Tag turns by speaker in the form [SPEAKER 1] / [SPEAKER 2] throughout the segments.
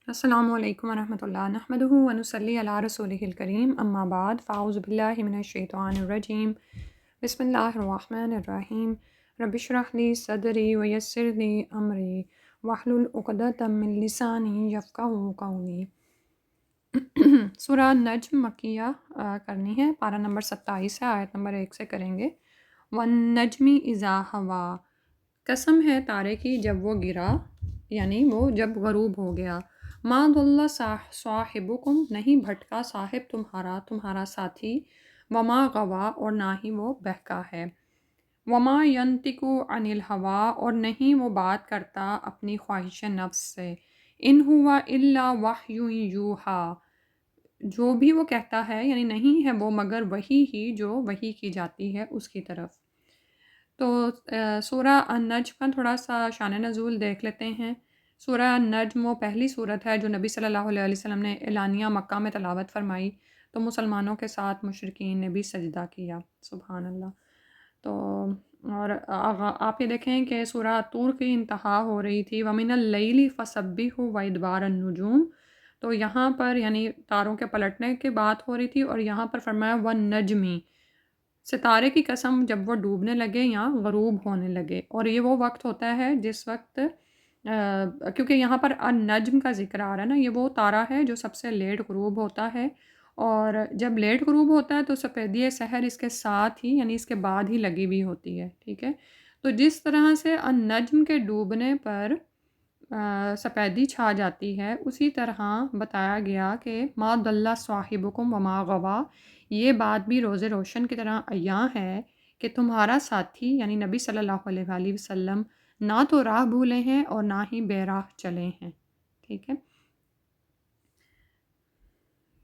[SPEAKER 1] السلام علیکم ورحمۃ اللہ نحمدہ ونصلی علی رسولہ الکریم اما بعد فاعوذ باللہ من الشیطان الرجیم بسم اللہ الرحمن الرحیم رب اشرح لی صدری ویسر لی امری واحلل عقدۃ من لسانی یفقہوا قولی۔ سورہ نجم مکیہ کرنی ہے، پارہ نمبر 27 ہے، آیت نمبر 1 سے کریں گے۔ وَالنَّجْمِ اِذَا ہَوَا، قسم ہے تارے کی جب وہ گرا، یعنی وہ جب غروب ہو گیا۔ ما ضل صاحبکم، نہیں بھٹکا صاحب تمہارا ساتھی، وما غوا، اور نہ ہی وہ بہکا ہے۔ وما ینطق عن الہوا، اور نہیں وہ بات کرتا اپنی خواہش نفس سے۔ ان ہوا الا وحی یوحا، جو بھی وہ کہتا ہے یعنی نہیں ہے وہ مگر وحی ہی جو وحی کی جاتی ہے اس کی طرف۔ تو سورہ النجم کا تھوڑا سا شان نزول دیکھ لیتے ہیں۔ سورہ النجم وہ پہلی صورت ہے جو نبی صلی اللہ علیہ وسلم نے اعلانیہ مکہ میں تلاوت فرمائی، تو مسلمانوں کے ساتھ مشرکین نے بھی سجدہ کیا، سبحان اللہ۔ تو اور آپ یہ دیکھیں کہ سورہ طور کی انتہا ہو رہی تھی، وَمِنَ اللَّيْلِ فَسَبِّحْهُ وَإِدْبَارَ النُّجُومِ، تو یہاں پر یعنی تاروں کے پلٹنے کی بات ہو رہی تھی، اور یہاں پر فرمایا وَالنَّجْمِ، ستارے کی قسم جب وہ ڈوبنے لگے یا غروب ہونے لگے۔ اور یہ وہ وقت ہوتا ہے جس وقت کیونکہ یہاں پر النجم کا ذکر آ رہا ہے نا، یہ وہ تارہ ہے جو سب سے لیٹ غروب ہوتا ہے، اور جب لیٹ غروب ہوتا ہے تو سپیدی سحر اس کے ساتھ ہی یعنی اس کے بعد ہی لگی ہوئی ہوتی ہے، ٹھیک ہے۔ تو جس طرح سے النجم کے ڈوبنے پر سپیدی چھا جاتی ہے، اسی طرح بتایا گیا کہ ما ضل صاحبکم وما غوا، یہ بات بھی روز روشن کی طرح عیاں ہے کہ تمہارا ساتھی یعنی نبی صلی اللہ علیہ وآلہ وسلم نہ تو راہ بھولے ہیں اور نہ ہی بے راہ چلے ہیں، ٹھیک ہے۔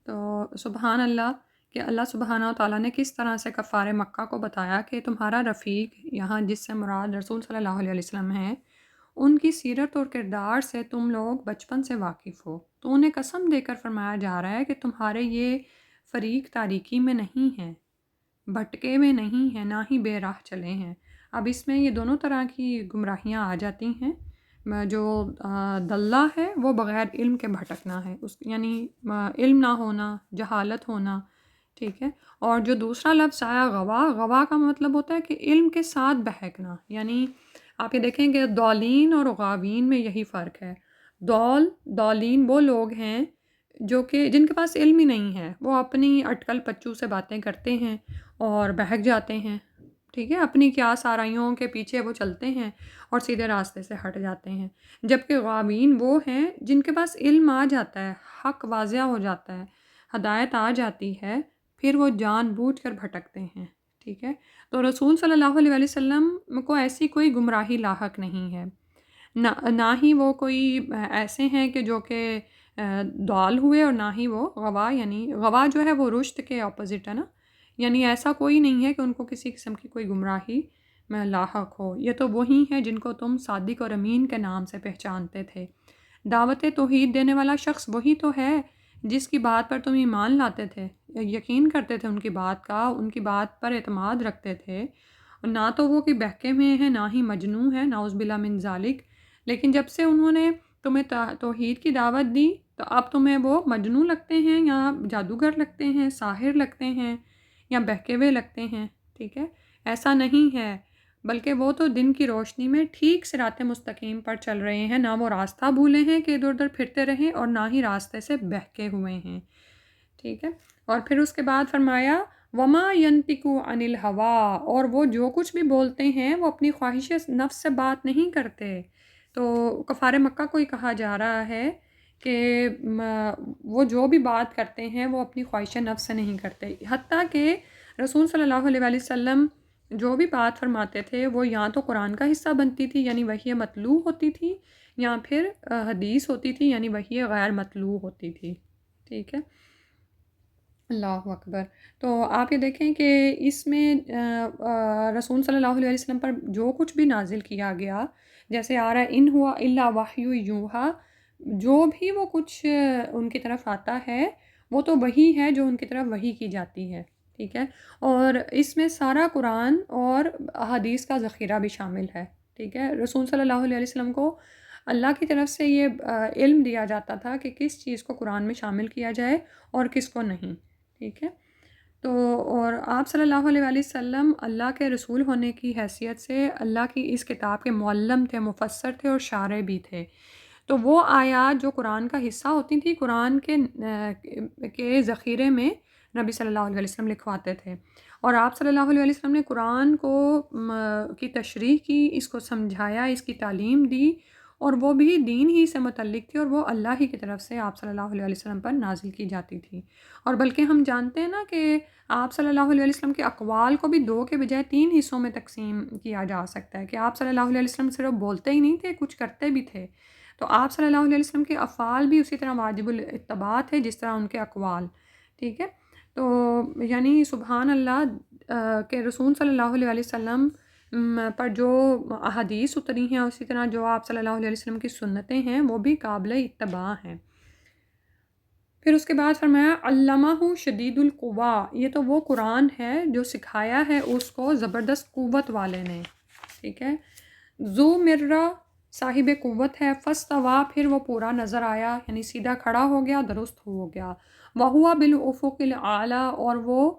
[SPEAKER 1] تو سبحان اللہ کہ اللہ سبحانہ و تعالیٰ نے کس طرح سے کفار مکہ کو بتایا کہ تمہارا رفیق، یہاں جس سے مراد رسول صلی اللہ علیہ وسلم ہیں، ان کی سیرت اور کردار سے تم لوگ بچپن سے واقف ہو، تو انہیں قسم دے کر فرمایا جا رہا ہے کہ تمہارے یہ فریق تاریکی میں نہیں ہیں، بھٹکے میں نہیں ہیں، نہ ہی بے راہ چلے ہیں۔ اب اس میں یہ دونوں طرح کی گمراہیاں آ جاتی ہیں۔ جو دلہ ہے وہ بغیر علم کے بھٹکنا ہے، اس یعنی علم نہ ہونا، جہالت ہونا، ٹھیک ہے۔ اور جو دوسرا لفظ آیا غوا، غوا کا مطلب ہوتا ہے کہ علم کے ساتھ بہکنا، یعنی آپ یہ دیکھیں کہ دولین اور غاوین میں یہی فرق ہے۔ دولین وہ لوگ ہیں جو کہ جن کے پاس علم ہی نہیں ہے، وہ اپنی اٹکل پچو سے باتیں کرتے ہیں اور بہک جاتے ہیں، ٹھیک ہے، اپنی کیا سارائیوں کے پیچھے وہ چلتے ہیں اور سیدھے راستے سے ہٹ جاتے ہیں۔ جبکہ غاوین وہ ہیں جن کے پاس علم آ جاتا ہے، حق واضح ہو جاتا ہے، ہدایت آ جاتی ہے، پھر وہ جان بوجھ کر بھٹکتے ہیں، ٹھیک ہے۔ تو رسول صلی اللہ علیہ وسلم کو ایسی کوئی گمراہی لاحق نہیں ہے، نہ ہی وہ کوئی ایسے ہیں کہ جو کہ ضال ہوئے، اور نہ ہی وہ غوا، یعنی غوا جو ہے وہ رشد کے اپوزٹ ہے نا، یعنی ایسا کوئی نہیں ہے کہ ان کو کسی قسم کی کوئی گمراہی میں لاحق ہو۔ یہ تو وہی ہیں جن کو تم صادق اور امین کے نام سے پہچانتے تھے۔ دعوت توحید دینے والا شخص وہی تو ہے جس کی بات پر تم ایمان لاتے تھے، یقین کرتے تھے ان کی بات کا، ان کی بات پر اعتماد رکھتے تھے۔ نہ تو وہ کہ بہکے ہوئے ہیں، نہ ہی مجنون ہے، نعوذ باللہ من ذالک۔ لیکن جب سے انہوں نے تمہیں توحید کی دعوت دی تو اب تمہیں وہ مجنون لگتے ہیں، یا جادوگر لگتے ہیں، ساحر لگتے ہیں، یا بہکے ہوئے لگتے ہیں، ٹھیک ہے۔ ایسا نہیں ہے، بلکہ وہ تو دن کی روشنی میں ٹھیک صراط مستقیم پر چل رہے ہیں، نہ وہ راستہ بھولے ہیں کہ ادھر ادھر پھرتے رہیں، اور نہ ہی راستے سے بہکے ہوئے ہیں، ٹھیک ہے۔ اور پھر اس کے بعد فرمایا وما ینطق عن الہوا، اور وہ جو کچھ بھی بولتے ہیں وہ اپنی خواہش نفس سے بات نہیں کرتے۔ تو کفار مکہ کو ہی کہا جا رہا ہے کہ وہ جو بھی بات کرتے ہیں وہ اپنی خواہش نفس سے نہیں کرتے، حتیٰ کہ رسول صلی اللہ علیہ وآلہ وسلم جو بھی بات فرماتے تھے وہ یا تو قرآن کا حصہ بنتی تھی یعنی وحی مطلوع ہوتی تھی، یا پھر حدیث ہوتی تھی یعنی وحی غیر مطلوع ہوتی تھی، ٹھیک ہے۔ اللہ اکبر۔ تو آپ یہ دیکھیں کہ اس میں رسول صلی اللہ علیہ وسلم پر جو کچھ بھی نازل کیا گیا، جیسے آ رہا ہے ان ہوا الا وحی یوحا، جو بھی وہ کچھ ان کی طرف آتا ہے وہ تو وہی ہے جو ان کی طرف وحی کی جاتی ہے، ٹھیک ہے۔ اور اس میں سارا قرآن اور احادیث کا ذخیرہ بھی شامل ہے، ٹھیک ہے۔ رسول صلی اللہ علیہ وسلم کو اللہ کی طرف سے یہ علم دیا جاتا تھا کہ کس چیز کو قرآن میں شامل کیا جائے اور کس کو نہیں، ٹھیک ہے۔ تو اور آپ صلی اللہ علیہ وآلہ وسلم اللہ کے رسول ہونے کی حیثیت سے اللہ کی اس کتاب کے معلم تھے، مفسر تھے اور شارح بھی تھے۔ تو وہ آیات جو قرآن کا حصہ ہوتی تھی، قرآن کے ذخیرے میں نبی صلی اللہ علیہ وسلم لکھواتے تھے، اور آپ صلی اللہ علیہ وسلم نے قرآن کو کی تشریح کی، اس کو سمجھایا، اس کی تعلیم دی، اور وہ بھی دین ہی سے متعلق تھی، اور وہ اللہ ہی کی طرف سے آپ صلی اللہ علیہ وسلم پر نازل کی جاتی تھی۔ اور بلکہ ہم جانتے ہیں نا کہ آپ صلی اللہ علیہ وسلم کے اقوال کو بھی 2 کے بجائے 3 حصوں میں تقسیم کیا جا سکتا ہے، کہ آپ صلی اللہ علیہ وسلم صرف بولتے ہی نہیں تھے، کچھ کرتے بھی تھے۔ تو آپ صلی اللہ علیہ وسلم کے افعال بھی اسی طرح واجب الاتباع تھے جس طرح ان کے اقوال، ٹھیک ہے۔ تو یعنی سبحان اللہ کہ رسول صلی اللہ علیہ وسلم پر جو احادیث اتری ہیں، اسی طرح جو آپ صلی اللہ علیہ وسلم کی سنتیں ہیں، وہ بھی قابل اتباع ہیں۔ پھر اس کے بعد فرمایا علمہ شدید القوا، یہ تو وہ قرآن ہے جو سکھایا ہے اس کو زبردست قوت والے نے، ٹھیک ہے۔ ذو مرہ، صاحب قوت ہے، فاستویٰ، پھر وہ پورا نظر آیا، یعنی سیدھا کھڑا ہو گیا، درست ہو گیا۔ وہوا بالافق الاعلیٰ، اور وہ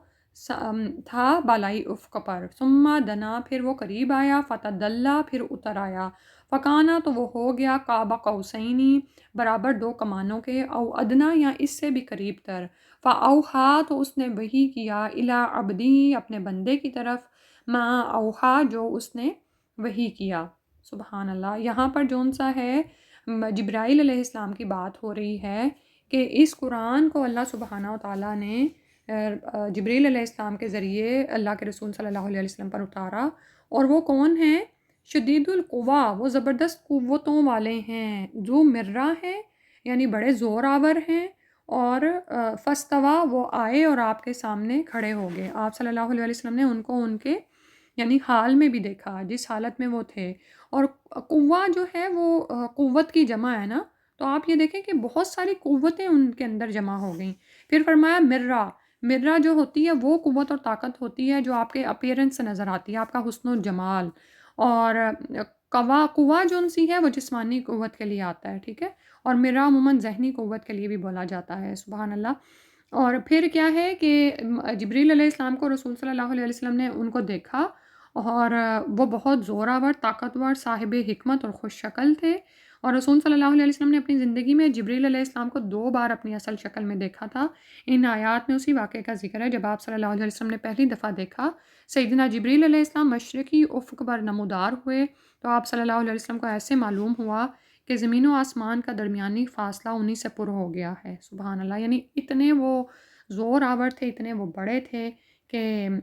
[SPEAKER 1] تھا بالائی افق پر۔ ثم دنا، پھر وہ قریب آیا، فتدلی، پھر اتر آیا۔ فکانا، تو وہ ہو گیا، قاب قوسینی، برابر 2 کمانوں کے، او ادنا، یا اس سے بھی قریب تر۔ فاوحیٰ، تو اس نے وحی کیا، الی عبدی، اپنے بندے کی طرف، ما اوحیٰ، جو اس نے وحی کیا۔ سبحان اللہ، یہاں پر جون سا ہے جبرائیل علیہ السلام کی بات ہو رہی ہے کہ اس قرآن کو اللہ سبحانہ و تعالیٰ نے جبرائیل علیہ السلام کے ذریعے اللہ کے رسول صلی اللہ علیہ وسلم پر اتارا، اور وہ کون ہیں؟ شدید القوا، وہ زبردست قوتوں والے ہیں، ذو مرہ ہیں، یعنی بڑے زور آور ہیں، اور فاستویٰ، وہ آئے اور آپ کے سامنے کھڑے ہو گئے۔ آپ صلی اللہ علیہ وسلم نے ان کو ان کے یعنی حال میں بھی دیکھا جس حالت میں وہ تھے۔ اور قوہ جو ہے وہ قوت کی جمع ہے نا، تو آپ یہ دیکھیں کہ بہت ساری قوتیں ان کے اندر جمع ہو گئیں۔ پھر فرمایا مرہ، مرہ جو ہوتی ہے وہ قوت اور طاقت ہوتی ہے جو آپ کے اپیرنس سے نظر آتی ہے، آپ کا حسن و جمال۔ اور قوا جو سی ہے وہ جسمانی قوت کے لیے آتا ہے، ٹھیک ہے، اور مرہ عموماً ذہنی قوت کے لیے بھی بولا جاتا ہے، سبحان اللہ۔ اور پھر کیا ہے کہ جبریل علیہ السلام کو رسول صلی اللہ علیہ وسلم نے ان کو دیکھا، اور وہ بہت زوراور، طاقتور، صاحب حکمت اور خوش شکل تھے، اور رسول صلی اللہ علیہ وسلم نے اپنی زندگی میں جبریل علیہ السلام کو 2 بار اپنی اصل شکل میں دیکھا تھا۔ ان آیات میں اسی واقعے کا ذکر ہے جب آپ صلی اللہ علیہ وسلم نے پہلی دفعہ دیکھا، سیدنا جبریل علیہ السلام مشرقی افق پر نمودار ہوئے، تو آپ صلی اللہ علیہ وسلم کو ایسے معلوم ہوا کہ زمین و آسمان کا درمیانی فاصلہ انہی سے پر ہو گیا ہے، سبحان اللہ۔ یعنی اتنے وہ زور آور تھے، اتنے وہ بڑے تھے کہ،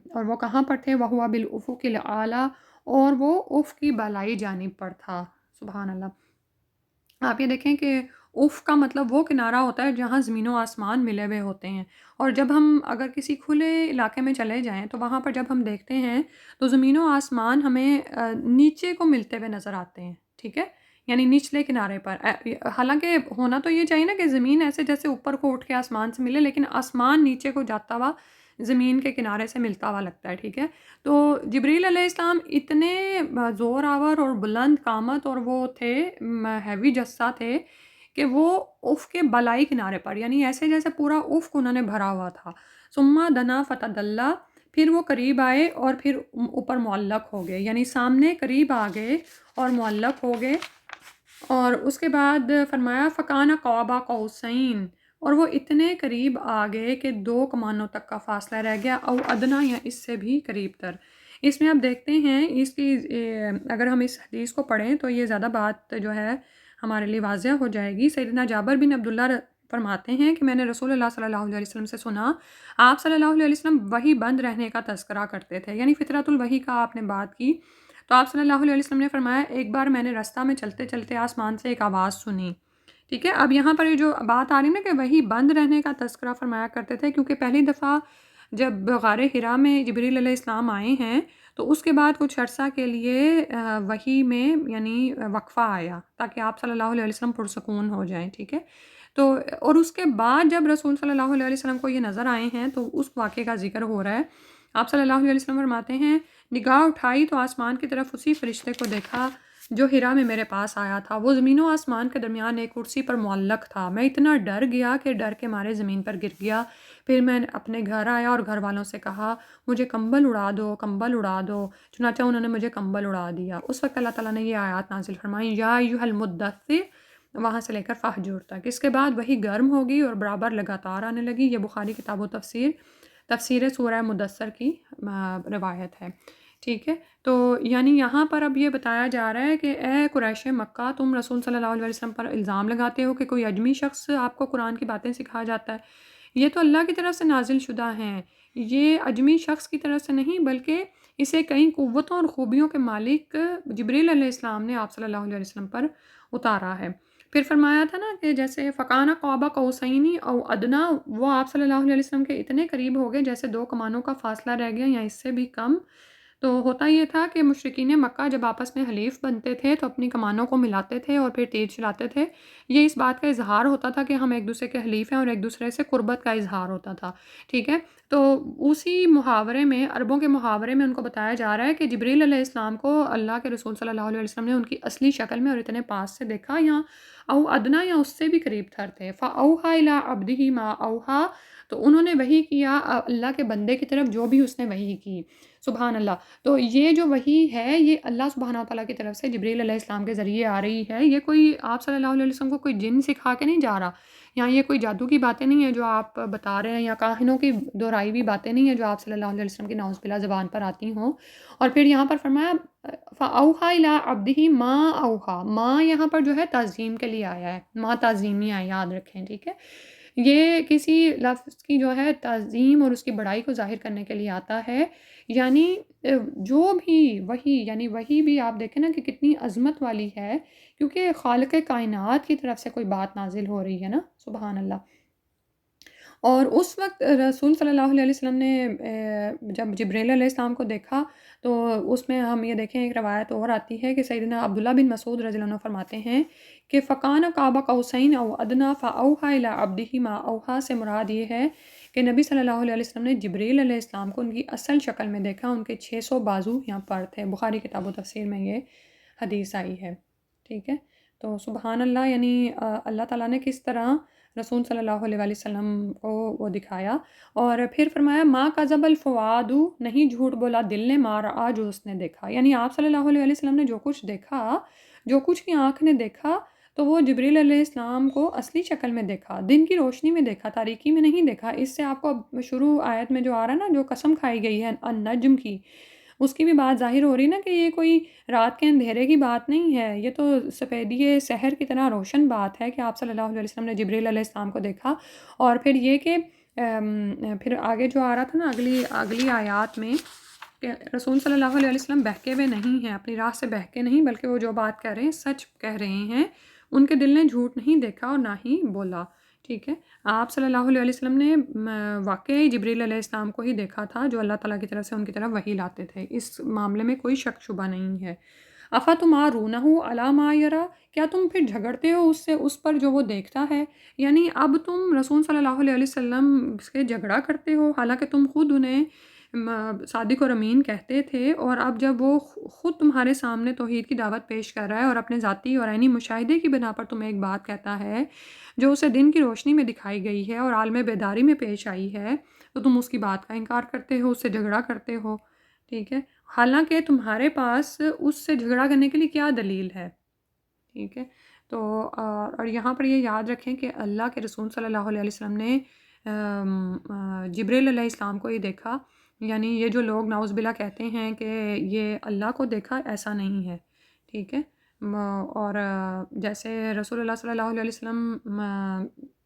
[SPEAKER 1] اور وہ کہاں پر تھے؟ وَهُوَ بِالْأُفُقِ الْأَعْلَىٰ، اور وہ افق کی بالائی جانب پر تھا، سبحان اللہ۔ آپ یہ دیکھیں کہ افق کا مطلب وہ کنارہ ہوتا ہے جہاں زمین و آسمان ملے ہوئے ہوتے ہیں، اور جب ہم اگر کسی کھلے علاقے میں چلے جائیں تو وہاں پر جب ہم دیکھتے ہیں تو زمین و آسمان ہمیں نیچے کو ملتے ہوئے نظر آتے ہیں، ٹھیک ہے، یعنی نچلے کنارے پر۔ حالانکہ ہونا تو یہ چاہیے نا کہ زمین ایسے جیسے اوپر کو اٹھ کے آسمان سے ملے، لیکن آسمان نیچے کو جاتا ہوا زمین کے کنارے سے ملتا ہوا لگتا ہے، ٹھیک ہے۔ تو جبریل علیہ السلام اتنے زور آور اور بلند قامت، اور وہ تھے ہیوی جثہ تھے کہ وہ افق کے بالائی کنارے پر، یعنی ایسے جیسے پورا افق انہوں نے بھرا ہوا تھا۔ ثم دنا فتدلی، پھر وہ قریب آئے اور پھر اوپر معلق ہو گئے، یعنی سامنے قریب آ گئے اور معلق ہو گئے۔ اور اس کے بعد فرمایا فکان قاب قوسین، اور وہ اتنے قریب آ گئے کہ 2 کمانوں تک کا فاصلہ رہ گیا، او ادنا، یا اس سے بھی قریب تر۔ اس میں آپ دیکھتے ہیں اس کی اگر ہم اس حدیث کو پڑھیں تو یہ زیادہ بات جو ہے ہمارے لیے واضح ہو جائے گی۔ سیدنا جابر بن عبداللہ فرماتے ہیں کہ میں نے رسول اللہ صلی اللہ علیہ وسلم سے سنا، آپ صلی اللہ علیہ وسلم وحی بند رہنے کا تذکرہ کرتے تھے، یعنی فطرت الوحی کا آپ نے بات کی، تو آپ صلی اللہ علیہ وسلم نے فرمایا ایک بار میں نے رستہ میں چلتے چلتے آسمان سے ایک آواز سنی، ٹھیک ہے۔ اب یہاں پر یہ جو بات آ رہی نا کہ وحی بند رہنے کا تذکرہ فرمایا کرتے تھے، کیونکہ پہلی دفعہ جب غار حرا میں جبریل علیہ السلام آئے ہیں تو اس کے بعد کچھ عرصہ کے لیے وحی میں یعنی وقفہ آیا تاکہ آپ صلی اللہ علیہ وسلم پرسکون ہو جائیں، ٹھیک ہے۔ تو اور اس کے بعد جب رسول صلی اللہ علیہ وسلم کو یہ نظر آئے ہیں تو اس واقعے کا ذکر ہو رہا ہے۔ آپ صلی اللہ علیہ وسلم فرماتے ہیں نگاہ اٹھائی تو آسمان کی طرف اسی فرشتے کو دیکھا جو ہیرا میں میرے پاس آیا تھا، وہ زمین و آسمان کے درمیان ایک کرسی پر معلق تھا۔ میں اتنا ڈر گیا کہ ڈر کے مارے زمین پر گر گیا۔ پھر میں اپنے گھر آیا اور گھر والوں سے کہا مجھے کمبل اڑا دو، کمبل اڑا دو۔ چنانچہ انہوں نے مجھے کمبل اڑا دیا۔ اس وقت اللہ تعالیٰ نے یہ آیات نازل فرمائی، یا ایھا المدثر، وہاں سے لے کر فہجر تک۔ اس کے بعد وہی گرم ہوگی اور برابر لگاتار آنے لگی۔ یہ بخاری کتاب و تفسیر سورہ مدثر کی روایت ہے، ٹھیک ہے۔ تو یعنی یہاں پر اب یہ بتایا جا رہا ہے کہ اے قریش مکہ، تم رسول صلی اللہ علیہ وسلم پر الزام لگاتے ہو کہ کوئی اجمی شخص آپ کو قرآن کی باتیں سکھا جاتا ہے۔ یہ تو اللہ کی طرف سے نازل شدہ ہیں، یہ اجمی شخص کی طرف سے نہیں، بلکہ اسے کئی قوتوں اور خوبیوں کے مالک جبریل علیہ السلام نے آپ صلی اللہ علیہ وسلم پر اتارا ہے۔ پھر فرمایا تھا نا کہ جیسے فکانہ قاب قوسین او ادنا، وہ آپ صلی اللہ علیہ وسلم کے اتنے قریب ہو گئے جیسے دو کمانوں کا فاصلہ رہ گیا یا اس سے بھی کم۔ تو ہوتا یہ تھا کہ مشرکین مکہ جب آپس میں حلیف بنتے تھے تو اپنی کمانوں کو ملاتے تھے اور پھر تیر چلاتے تھے۔ یہ اس بات کا اظہار ہوتا تھا کہ ہم ایک دوسرے کے حلیف ہیں اور ایک دوسرے سے قربت کا اظہار ہوتا تھا، ٹھیک ہے۔ تو اسی محاورے میں، عربوں کے محاورے میں ان کو بتایا جا رہا ہے کہ جبریل علیہ السلام کو اللہ کے رسول صلی اللہ علیہ وسلم نے ان کی اصلی شکل میں اور اتنے پاس سے دیکھا، یا او ادنا یا اس سے بھی قریب تر تھے۔ فَأَوْحَىٰ إِلَىٰ عَبْدِهِ مَا أَوْحَىٰ، تو انہوں نے وحی کیا اللہ کے بندے کی طرف جو بھی اس نے وحی کی، سبحان اللہ۔ تو یہ جو وحی ہے یہ اللہ سبحانہ وتعالیٰ کی طرف سے جبریل علیہ السلام کے ذریعے آ رہی ہے۔ یہ کوئی آپ صلی اللہ علیہ وسلم کو کوئی جن سکھا کے نہیں جا رہا، یا یہ کوئی جادو کی باتیں نہیں ہیں جو آپ بتا رہے ہیں، یا کاہنوں کی دہرائی ہوئی باتیں نہیں ہیں جو آپ صلی اللہ علیہ وسلم کی نعوذ باللہ زبان پر آتی ہوں۔ اور پھر یہاں پر فرمایا فَأَوْحَىٰ إِلَىٰ عَبْدِهِ مَا أَوْحَىٰ، ماں یہاں پر جو ہے تعظیم کے لیے آیا ہے، ماں تعظیمی ہے، یاد رکھیں، ٹھیک ہے۔ یہ کسی لفظ کی جو ہے تعظیم اور اس کی بڑائی کو ظاہر کرنے کے لیے آتا ہے، یعنی جو بھی وحی، یعنی وحی بھی آپ دیکھیں نا کہ کتنی عظمت والی ہے، کیونکہ خالق کائنات کی طرف سے کوئی بات نازل ہو رہی ہے نا، سبحان اللہ۔ اور اس وقت رسول صلی اللہ علیہ وسلم نے جب جبریل علیہ السلام کو دیکھا تو اس میں ہم یہ دیکھیں ایک روایت اور آتی ہے کہ سیدنا عبداللہ بن مسعود رضی اللہ عنہ فرماتے ہیں کہ فقان قاب قوسین او ادنا فاوحى الى عبده ما اوحى، سے مراد یہ ہے کہ نبی صلی اللہ علیہ وسلم نے جبریل علیہ السلام کو ان کی اصل شکل میں دیکھا، ان کے 600 بازو یہاں پر تھے۔ بخاری کتاب و تفسیر میں یہ حدیث آئی ہے، ٹھیک ہے۔ تو سبحان اللہ، یعنی اللہ تعالیٰ نے کس طرح رسول صلی اللہ علیہ وسلم کو وہ دکھایا۔ اور پھر فرمایا ما کذب الفؤاد، نہیں جھوٹ بولا دل نے، ما رأى، جو اس نے دیکھا۔ یعنی آپ صلی اللہ علیہ وسلم نے جو کچھ دیکھا، جو کچھ کی آنکھ نے دیکھا، تو وہ جبریل علیہ السلام کو اصلی شکل میں دیکھا، دن کی روشنی میں دیکھا، تاریکی میں نہیں دیکھا۔ اس سے آپ کو اب شروع آیت میں جو آ رہا ہے نا، جو قسم کھائی گئی ہے النجم کی، اس کی بھی بات ظاہر ہو رہی نا کہ یہ کوئی رات کے اندھیرے کی بات نہیں ہے، یہ تو سفیدی سحر کی طرح روشن بات ہے کہ آپ صلی اللہ علیہ وسلم نے جبریل علیہ السلام کو دیکھا۔ اور پھر یہ کہ پھر آگے جو آ رہا تھا نا اگلی آیات میں، کہ رسول صلی اللہ علیہ وسلم بہکے ہوئے نہیں ہیں، اپنی راہ سے بہکے نہیں، بلکہ وہ جو بات کہہ رہے ہیں سچ کہہ رہے ہیں، ان کے دل نے جھوٹ نہیں دیکھا اور نہ ہی بولا، ٹھیک ہے۔ آپ صلی اللہ علیہ وسلم نے واقعی جبریل علیہ السلام کو ہی دیکھا تھا جو اللہ تعالیٰ کی طرف سے ان کی طرف وحی لاتے تھے، اس معاملے میں کوئی شک شبہ نہیں ہے۔ افتمارونہ علی ما یری، کیا تم پھر جھگڑتے ہو اس سے، اس پر جو وہ دیکھتا ہے؟ یعنی اب تم رسول صلی اللہ علیہ وسلم سے جھگڑا کرتے ہو، حالانکہ تم خود انہیں صادق اور امین کہتے تھے، اور اب جب وہ خود تمہارے سامنے توحید کی دعوت پیش کر رہا ہے اور اپنے ذاتی اور عینی مشاہدے کی بنا پر تمہیں ایک بات کہتا ہے جو اسے دن کی روشنی میں دکھائی گئی ہے اور عالم بیداری میں پیش آئی ہے، تو تم اس کی بات کا انکار کرتے ہو، اس سے جھگڑا کرتے ہو، ٹھیک ہے، حالانکہ تمہارے پاس اس سے جھگڑا کرنے کے لیے کیا دلیل ہے، ٹھیک ہے۔ تو اور یہاں پر یہ یاد رکھیں کہ اللہ کے رسول صلی اللہ علیہ وسلم نے جبریل علیہ السلام کو ہی دیکھا، یعنی یہ جو لوگ نعوذ باللہ کہتے ہیں کہ یہ اللہ کو دیکھا، ایسا نہیں ہے، ٹھیک ہے۔ اور جیسے رسول اللہ صلی اللہ علیہ وسلم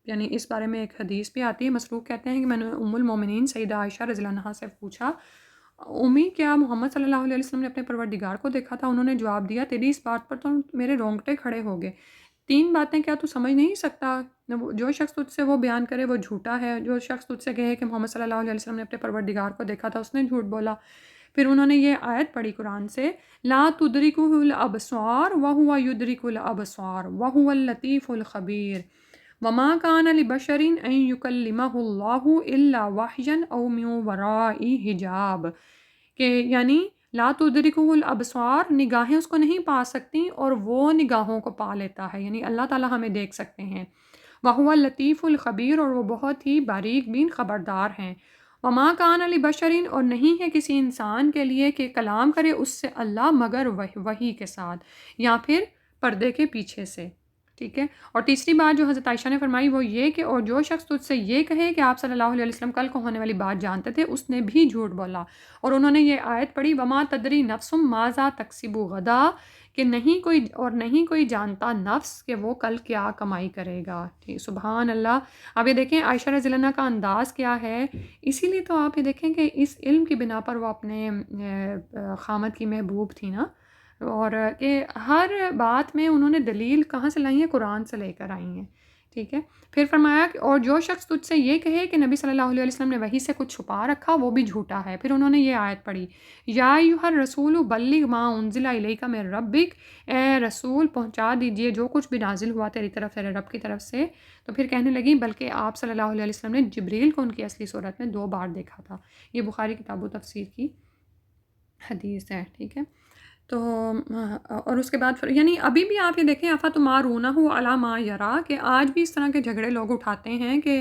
[SPEAKER 1] یعنی اس بارے میں ایک حدیث بھی آتی ہے، مسروق کہتے ہیں کہ میں نے ام المومنین سیدہ عائشہ رضی اللہ عنہا سے پوچھا، امی کیا محمد صلی اللہ علیہ وسلم نے اپنے پروردگار کو دیکھا تھا؟ انہوں نے جواب دیا تیری اس بات پر تو میرے رونگٹے کھڑے ہو گئے، 3 باتیں کیا تو سمجھ نہیں سکتا؟ جو شخص تجھ سے وہ بیان کرے وہ جھوٹا ہے، جو شخص تجھ سے کہے کہ محمد صلی اللہ علیہ وسلم نے اپنے پروردگار کو دیکھا تھا، اس نے جھوٹ بولا۔ پھر انہوں نے یہ آیت پڑھی قرآن سے، لا تدرکہ الابصار وہو یدرک الابصار وہو اللطیف الخبیر وما کان لبشر ان یکلمہ اللہ الا وحیا او من وراء حجاب، کہ یعنی لا تدرکہ الابصار، نگاہیں اس کو نہیں پا سکتی اور وہ نگاہوں کو پا لیتا ہے، یعنی اللہ تعالیٰ ہمیں دیکھ سکتے ہیں۔ وَهُوَ اللطیف الخبیر، اور وہ بہت ہی باریک بین خبردار ہیں۔ وما کان لبشر، اور نہیں ہے کسی انسان کے لیے کہ کلام کرے اس سے اللہ مگر وحی کے ساتھ یا پھر پردے کے پیچھے سے، ٹھیک ہے۔ اور تیسری بات جو حضرت عائشہ نے فرمائی وہ یہ کہ اور جو شخص تجھ سے یہ کہے کہ آپ صلی اللہ علیہ وسلم کل کو ہونے والی بات جانتے تھے، اس نے بھی جھوٹ بولا۔ اور انہوں نے یہ آیت پڑھی وما تدری نفس ماذا تکسب غدا، کہ نہیں کوئی جانتا نفس کہ وہ کل کیا کمائی کرے گا، ٹھیک، سبحان اللہ۔ اب یہ دیکھیں عائشہ رضی اللہ عنہا کا انداز کیا ہے، اسی لیے تو آپ یہ دیکھیں کہ اس علم کی بنا پر وہ اپنے خامد کی محبوب تھی نا، اور کہ ہر بات میں انہوں نے دلیل کہاں سے لائی ہے، قرآن سے لے کر آئی ہیں، ٹھیک ہے۔ پھر فرمایا کہ اور جو شخص تجھ سے یہ کہے کہ نبی صلی اللہ علیہ وسلم نے وحی سے کچھ چھپا رکھا، وہ بھی جھوٹا ہے۔ پھر انہوں نے یہ آیت پڑھی یا ایھا الرسول بلغ ما انزل الیک من ربک، اے رسول پہنچا دیجئے جو کچھ بھی نازل ہوا تیری طرف تیرے رب کی طرف سے۔ تو پھر کہنے لگی بلکہ آپ صلی اللہ علیہ وسلم نے جبریل کو ان کی اصلی صورت میں 2 بار دیکھا تھا۔ یہ بخاری کتاب و تفسیر کی حدیث ہے، ٹھیک ہے۔ تو اور اس کے بعد یعنی ابھی بھی آپ یہ دیکھیں افتمارونہ علی ما یرا، کہ آج بھی اس طرح کے جھگڑے لوگ اٹھاتے ہیں کہ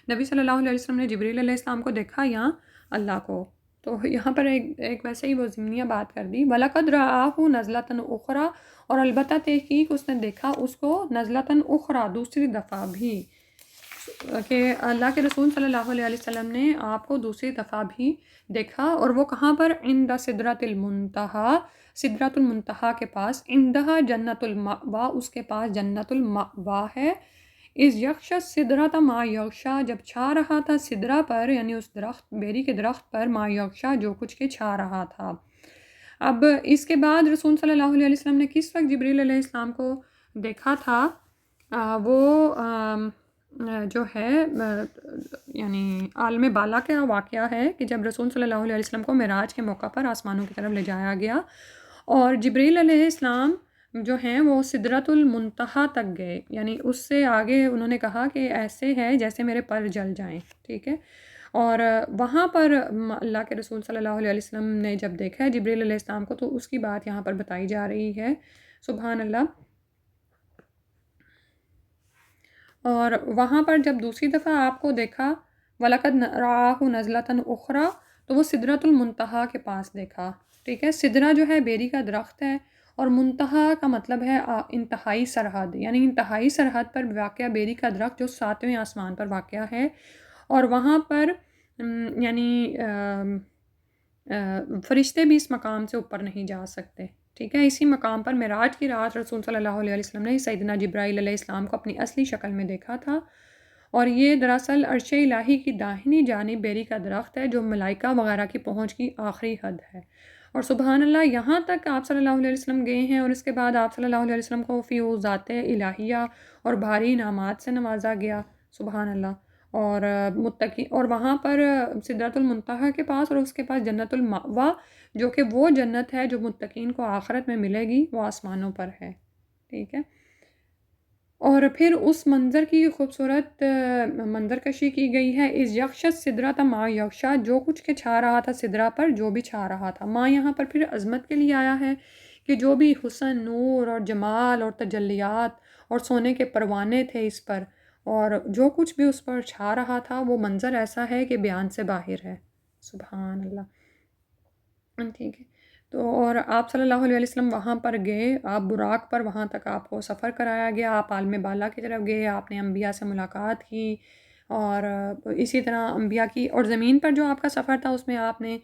[SPEAKER 1] نبی صلی اللہ علیہ وسلم نے جبریل علیہ السلام کو دیکھا یا اللہ کو۔ تو یہاں پر ایک ویسے ہی وہ ضمنیہ بات کر دی، وَلَقَدْ رَآهُ نَزْلَةً أُخْرَىٰ، اور البتہ تحقیق اس نے دیکھا اس کو نزلۃ اخرى، دوسری دفعہ بھی، کہ اللہ کے رسول صلی اللہ علیہ وسلم نے آپ کو دوسری دفعہ بھی دیکھا، اور وہ کہاں پر، عند سدرۃ المنتہا، سدرۃ المنتہا کے پاس، عندہا جنت المأوا، اس کے پاس جنت المأوا ہے۔ اس یغشی السدرۃ ما یغشا، جب چھا رہا تھا سدرہ پر، یعنی اس درخت بیری کے درخت پر، ما یغشا جو کچھ کے چھا رہا تھا۔ اب اس کے بعد رسول صلی اللہ علیہ وسلم نے کس وقت جبریل علیہ السلام کو دیکھا تھا، وہ جو ہے یعنی عالم بالا کا واقعہ ہے کہ جب رسول صلی اللہ علیہ وسلم کو معراج کے موقع پر آسمانوں کی طرف لے جایا گیا، اور جبریل علیہ السلام جو ہیں وہ سدرۃ المنتہا تک گئے، یعنی اس سے آگے انہوں نے کہا کہ ایسے ہے جیسے میرے پر جل جائیں، ٹھیک ہے۔ اور وہاں پر اللہ کے رسول صلی اللہ علیہ وسلم نے جب دیکھا ہے جبریل علیہ السلام کو، تو اس کی بات یہاں پر بتائی جا رہی ہے، سبحان اللہ۔ اور وہاں پر جب دوسری دفعہ آپ کو دیکھا وَلَقَدْ رَآهُ نَزْلَةً أُخْرَىٰ، تو وہ سدرۃ المنتہا کے پاس دیکھا، ٹھیک ہے۔ سدرہ جو ہے بیری کا درخت ہے، اور منتہا کا مطلب ہے انتہائی سرحد، یعنی انتہائی سرحد پر واقع بیری کا درخت جو 7ویں آسمان پر واقع ہے، اور وہاں پر یعنی فرشتے بھی اس مقام سے اوپر نہیں جا سکتے، ٹھیک ہے۔ اسی مقام پر معراج کی رات رسول صلی اللہ علیہ وسلم نے سیدنا جبرائیل علیہ السلام کو اپنی اصلی شکل میں دیکھا تھا، اور یہ دراصل عرش الہی کی داہنی جانب بیری کا درخت ہے جو ملائکہ وغیرہ کی پہنچ کی آخری حد ہے۔ اور سبحان اللہ یہاں تک آپ صلی اللہ علیہ وسلم گئے ہیں، اور اس کے بعد آپ صلی اللہ علیہ وسلم کو فی ذات الہیہ اور بھاری انعامات سے نوازا گیا، سبحان اللہ۔ اور متقی، اور وہاں پر سدرۃ المنتہا کے پاس، اور اس کے پاس جنت المأوا، جو کہ وہ جنت ہے جو متقین کو آخرت میں ملے گی، وہ آسمانوں پر ہے، ٹھیک ہے۔ اور پھر اس منظر کی خوبصورت منظر کشی کی گئی ہے، اس یغشی سدرۃ ما یغشا، جو کچھ کے چھا رہا تھا سدرہ پر، جو بھی چھا رہا تھا۔ ماں یہاں پر پھر عظمت کے لیے آیا ہے کہ جو بھی حسن، نور اور جمال اور تجلیات اور سونے کے پروانے تھے اس پر، اور جو کچھ بھی اس پر چھا رہا تھا، وہ منظر ایسا ہے کہ بیان سے باہر ہے، سبحان اللہ، ٹھیک ہے۔ تو اور آپ صلی اللہ علیہ وسلم وہاں پر گئے، آپ براق پر، وہاں تک آپ کو سفر کرایا گیا، آپ عالم بالا کی طرف گئے، آپ نے انبیاء سے ملاقات کی، اور اسی طرح انبیاء کی، اور زمین پر جو آپ کا سفر تھا اس میں آپ نے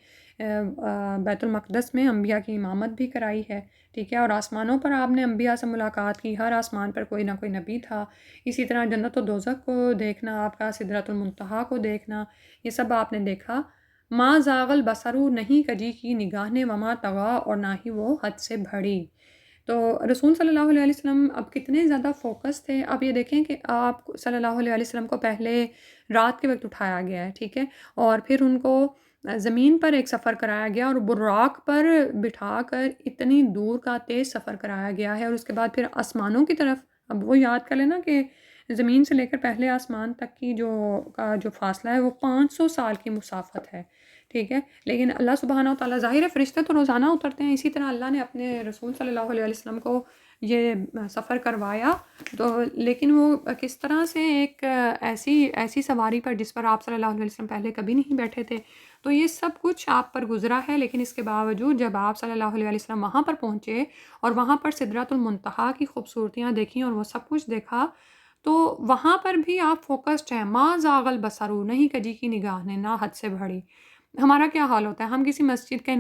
[SPEAKER 1] بیت المقدس میں انبیاء کی امامت بھی کرائی ہے، ٹھیک ہے۔ اور آسمانوں پر آپ نے انبیاء سے ملاقات کی، ہر آسمان پر کوئی نہ کوئی نبی تھا، اسی طرح جنت و دوزخ کو دیکھنا، آپ کا سدرۃ المنتہا کو دیکھنا، یہ سب آپ نے دیکھا۔ ما زاغ البصر، نہیں کجی کی نگاہ نے، وما طغیٰ، اور نہ ہی وہ حد سے بڑھی۔ تو رسول صلی اللہ علیہ وسلم اب کتنے زیادہ فوکس تھے، اب یہ دیکھیں کہ آپ صلی اللہ علیہ وسلم کو پہلے رات کے وقت اٹھایا گیا ہے، ٹھیک ہے، اور پھر ان کو زمین پر ایک سفر کرایا گیا، اور براق پر بٹھا کر اتنی دور کا تیز سفر کرایا گیا ہے، اور اس کے بعد پھر آسمانوں کی طرف، اب وہ یاد کر لینا کہ زمین سے لے کر پہلے آسمان تک کی جو فاصلہ ہے وہ 500 سال کی مسافت ہے، ٹھیک ہے، لیکن اللہ سبحانہ و تعالیٰ، ظاہر ہے فرشتے تو روزانہ اترتے ہیں، اسی طرح اللہ نے اپنے رسول صلی اللہ علیہ وسلم کو یہ سفر کروایا، تو لیکن وہ کس طرح سے ایک ایسی سواری پر جس پر آپ صلی اللہ علیہ وسلم پہلے کبھی نہیں بیٹھے تھے، تو یہ سب کچھ آپ پر گزرا ہے، لیکن اس کے باوجود جب آپ صلی اللہ علیہ وسلم وہاں پر پہنچے اور وہاں پر سدرۃ المنتہا کی خوبصورتیاں دیکھیں اور وہ سب کچھ دیکھا، تو وہاں پر بھی آپ فوکسڈ ہیں، ما زاغ البصر، نہیں کجی کی نگاہ نے نہ حد سے بڑھی۔ ہمارا کیا حال ہوتا ہے، ہم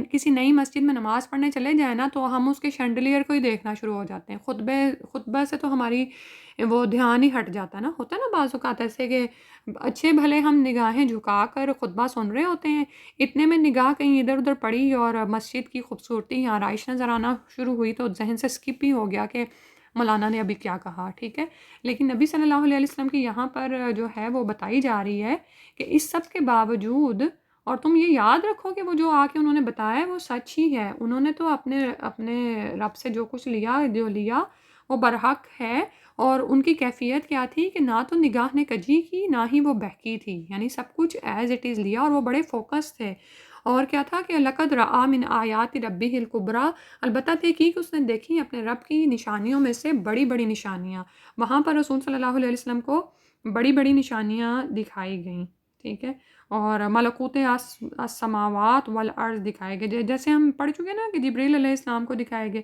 [SPEAKER 1] کسی نئی مسجد میں نماز پڑھنے چلے جائیں نا، تو ہم اس کے شینڈلیئر کو ہی دیکھنا شروع ہو جاتے ہیں، خطبہ سے تو ہماری وہ دھیان ہی ہٹ جاتا ہے نا، ہوتا ہے نا بعض اوقات ایسے کہ اچھے بھلے ہم نگاہیں جھکا کر خطبہ سن رہے ہوتے ہیں، اتنے میں نگاہ کہیں ادھر ادھر پڑی اور مسجد کی خوبصورتی آرائش نظر آنا شروع ہوئی، تو ذہن سے اسکپ ہی ہو گیا کہ مولانا نے ابھی کیا کہا، ٹھیک ہے۔ لیکن نبی صلی اللہ علیہ وسلم کی یہاں پر جو ہے وہ بتائی جا رہی ہے کہ اس سب کے باوجود، اور تم یہ یاد رکھو کہ وہ جو آ کے انہوں نے بتایا ہے وہ سچ ہی ہے، انہوں نے تو اپنے رب سے جو کچھ لیا وہ برحق ہے، اور ان کی کیفیت کیا تھی کہ نہ تو نگاہ نے کجی کی نہ ہی وہ بہکی تھی، یعنی سب کچھ ایز اٹ از لیا، اور وہ بڑے فوکس تھے۔ اور کیا تھا کہ لقد رأى من آیات ربہ الکبریٰ، البتہ تحقیق اس نے دیکھی اپنے رب کی نشانیوں میں سے بڑی بڑی نشانیاں، وہاں پر رسول صلی اللہ علیہ وسلم کو بڑی بڑی نشانیاں دکھائی گئیں، ٹھیک ہے، اور ملکوت السماوات والارض دکھائے گئے، جیسے ہم پڑھ چکے نا کہ جبریل علیہ السلام کو دکھائے گئے۔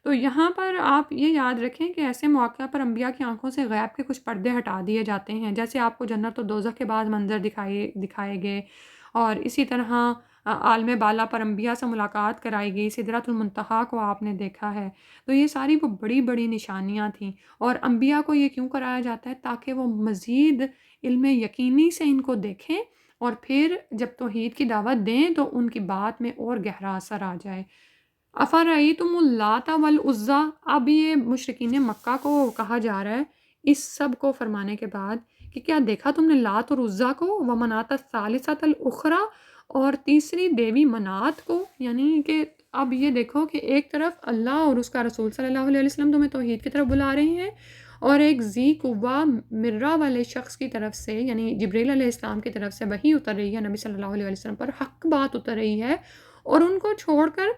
[SPEAKER 1] تو یہاں پر آپ یہ یاد رکھیں کہ ایسے مواقع پر انبیاء کی آنکھوں سے غیب کے کچھ پردے ہٹا دیے جاتے ہیں، جیسے آپ کو جنت و دوزخ کے بعض منظر دکھائے گئے، اور اسی طرح عالم بالا پر انبیاء سے ملاقات کرائی گئی، سدرۃ المنتہا کو آپ نے دیکھا ہے۔ تو یہ ساری وہ بڑی بڑی نشانیاں تھیں، اور انبیاء کو یہ کیوں کرایا جاتا ہے؟ تاکہ وہ مزید علم یقینی سے ان کو دیکھیں، اور پھر جب توحید کی دعوت دیں تو ان کی بات میں اور گہرا اثر آ جائے۔ افرأیتم اللات والعزیٰ، اب یہ مشرکین مکہ کو کہا جا رہا ہے اس سب کو فرمانے کے بعد کہ کیا دیکھا تم نے لات اور عزیٰ کو، ومناۃ الثالثۃ الاخریٰ، اور تیسری دیوی منات کو، یعنی کہ اب یہ دیکھو کہ ایک طرف اللہ اور اس کا رسول صلی اللہ علیہ وسلم تمہیں توحید کی طرف بلا رہے ہیں، اور ایک ذی قوہ مرہ والے شخص کی طرف سے، یعنی جبریل علیہ السلام کی طرف سے وحی اتر رہی ہے نبی صلی اللہ علیہ وسلم پر، حق بات اتر رہی ہے، اور ان کو چھوڑ کر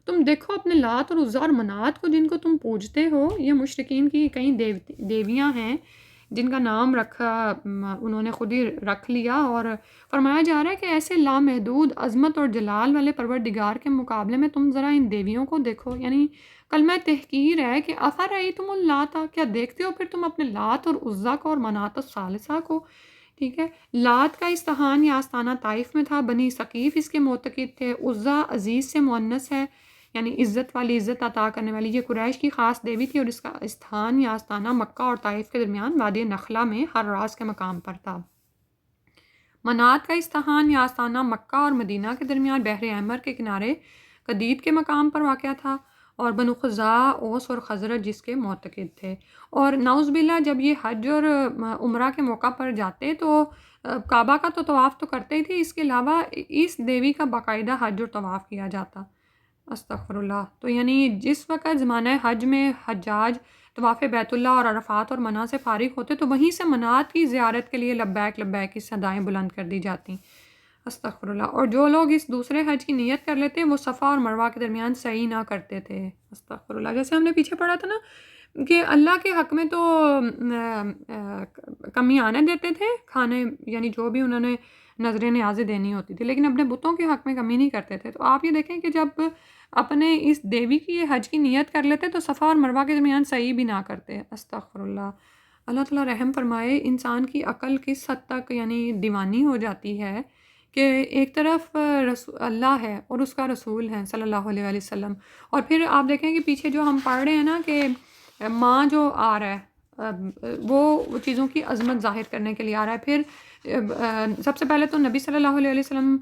[SPEAKER 1] تم دیکھو اپنے لات اور عزیٰ اور منات کو جن کو تم پوجتے ہو، یہ مشرکین کی کئی دیویاں ہیں جن کا نام رکھا انہوں نے خود ہی رکھ لیا، اور فرمایا جا رہا ہے کہ ایسے لامحدود عظمت اور جلال والے پروردگار کے مقابلے میں تم ذرا ان دیویوں کو دیکھو، یعنی کلمہ تحقیر ہے کہ افرأیتم اللات، کیا دیکھتے ہو پھر تم اپنے لات اور عزیٰ کو اور منات الثالثہ کو، ٹھیک ہے۔ لات کا استحان یا آستانہ طائف میں تھا، بنی ثقیف اس کے معتقد تھے، عزیٰ عزیز سے مؤنث ہے، یعنی عزت والی، عزت عطا کرنے والی، یہ قریش کی خاص دیوی تھی، اور اس کا استھان یا آستانہ مکہ اور طائف کے درمیان وادی نخلا میں ہر راز کے مقام پر تھا۔ منات کا استحان یا آستانہ مکہ اور مدینہ کے درمیان بحر احمر کے کنارے قدید کے مقام پر واقع تھا، اور بنو خزاعہ، اوس اور خزرج جس کے معتقد تھے۔ اور نعوذ باللہ جب یہ حج اور عمرہ کے موقع پر جاتے تو کعبہ کا تو طواف تو کرتے ہی تھے، اس کے علاوہ اس دیوی کا باقاعدہ حج اور طواف کیا جاتا، استغفر اللہ۔ تو یعنی جس وقت زمانہ حج میں حجاج طواف بیت اللہ اور عرفات اور منی سے فارغ ہوتے تو وہیں سے منات کی زیارت کے لیے لبیک لبیک کی صدائیں بلند کر دی جاتی، استغفر اللہ۔ اور جو لوگ اس دوسرے حج کی نیت کر لیتے وہ صفا اور مروہ کے درمیان سعی نہ کرتے تھے، استغفر اللہ۔ جیسے ہم نے پیچھے پڑھا تھا نا کہ اللہ کے حق میں تو کمی آنے دیتے تھے کھانے، یعنی جو بھی انہوں نے نظر نیازیں دینی ہوتی تھی، لیکن اپنے بتوں کے حق میں کمی نہیں کرتے تھے۔ تو آپ یہ دیکھیں کہ جب اپنے اس دیوی کی حج کی نیت کر لیتے تو صفا اور مروہ کے درمیان سعی بھی نہ کرتے، استغفر اللہ۔ اللہ تعالیٰ رحم فرمائے، انسان کی عقل کس حد تک یعنی دیوانی ہو جاتی ہے کہ ایک طرف اللہ ہے اور اس کا رسول ہے صلی اللہ علیہ وآلہ وسلم، اور پھر آپ دیکھیں کہ پیچھے جو ہم پڑھ رہے ہیں نا کہ ماں جو آ رہا ہے وہ چیزوں کی عظمت ظاہر کرنے کے لیے آ رہا ہے۔ پھر سب سے پہلے تو نبی صلی اللہ علیہ وسلم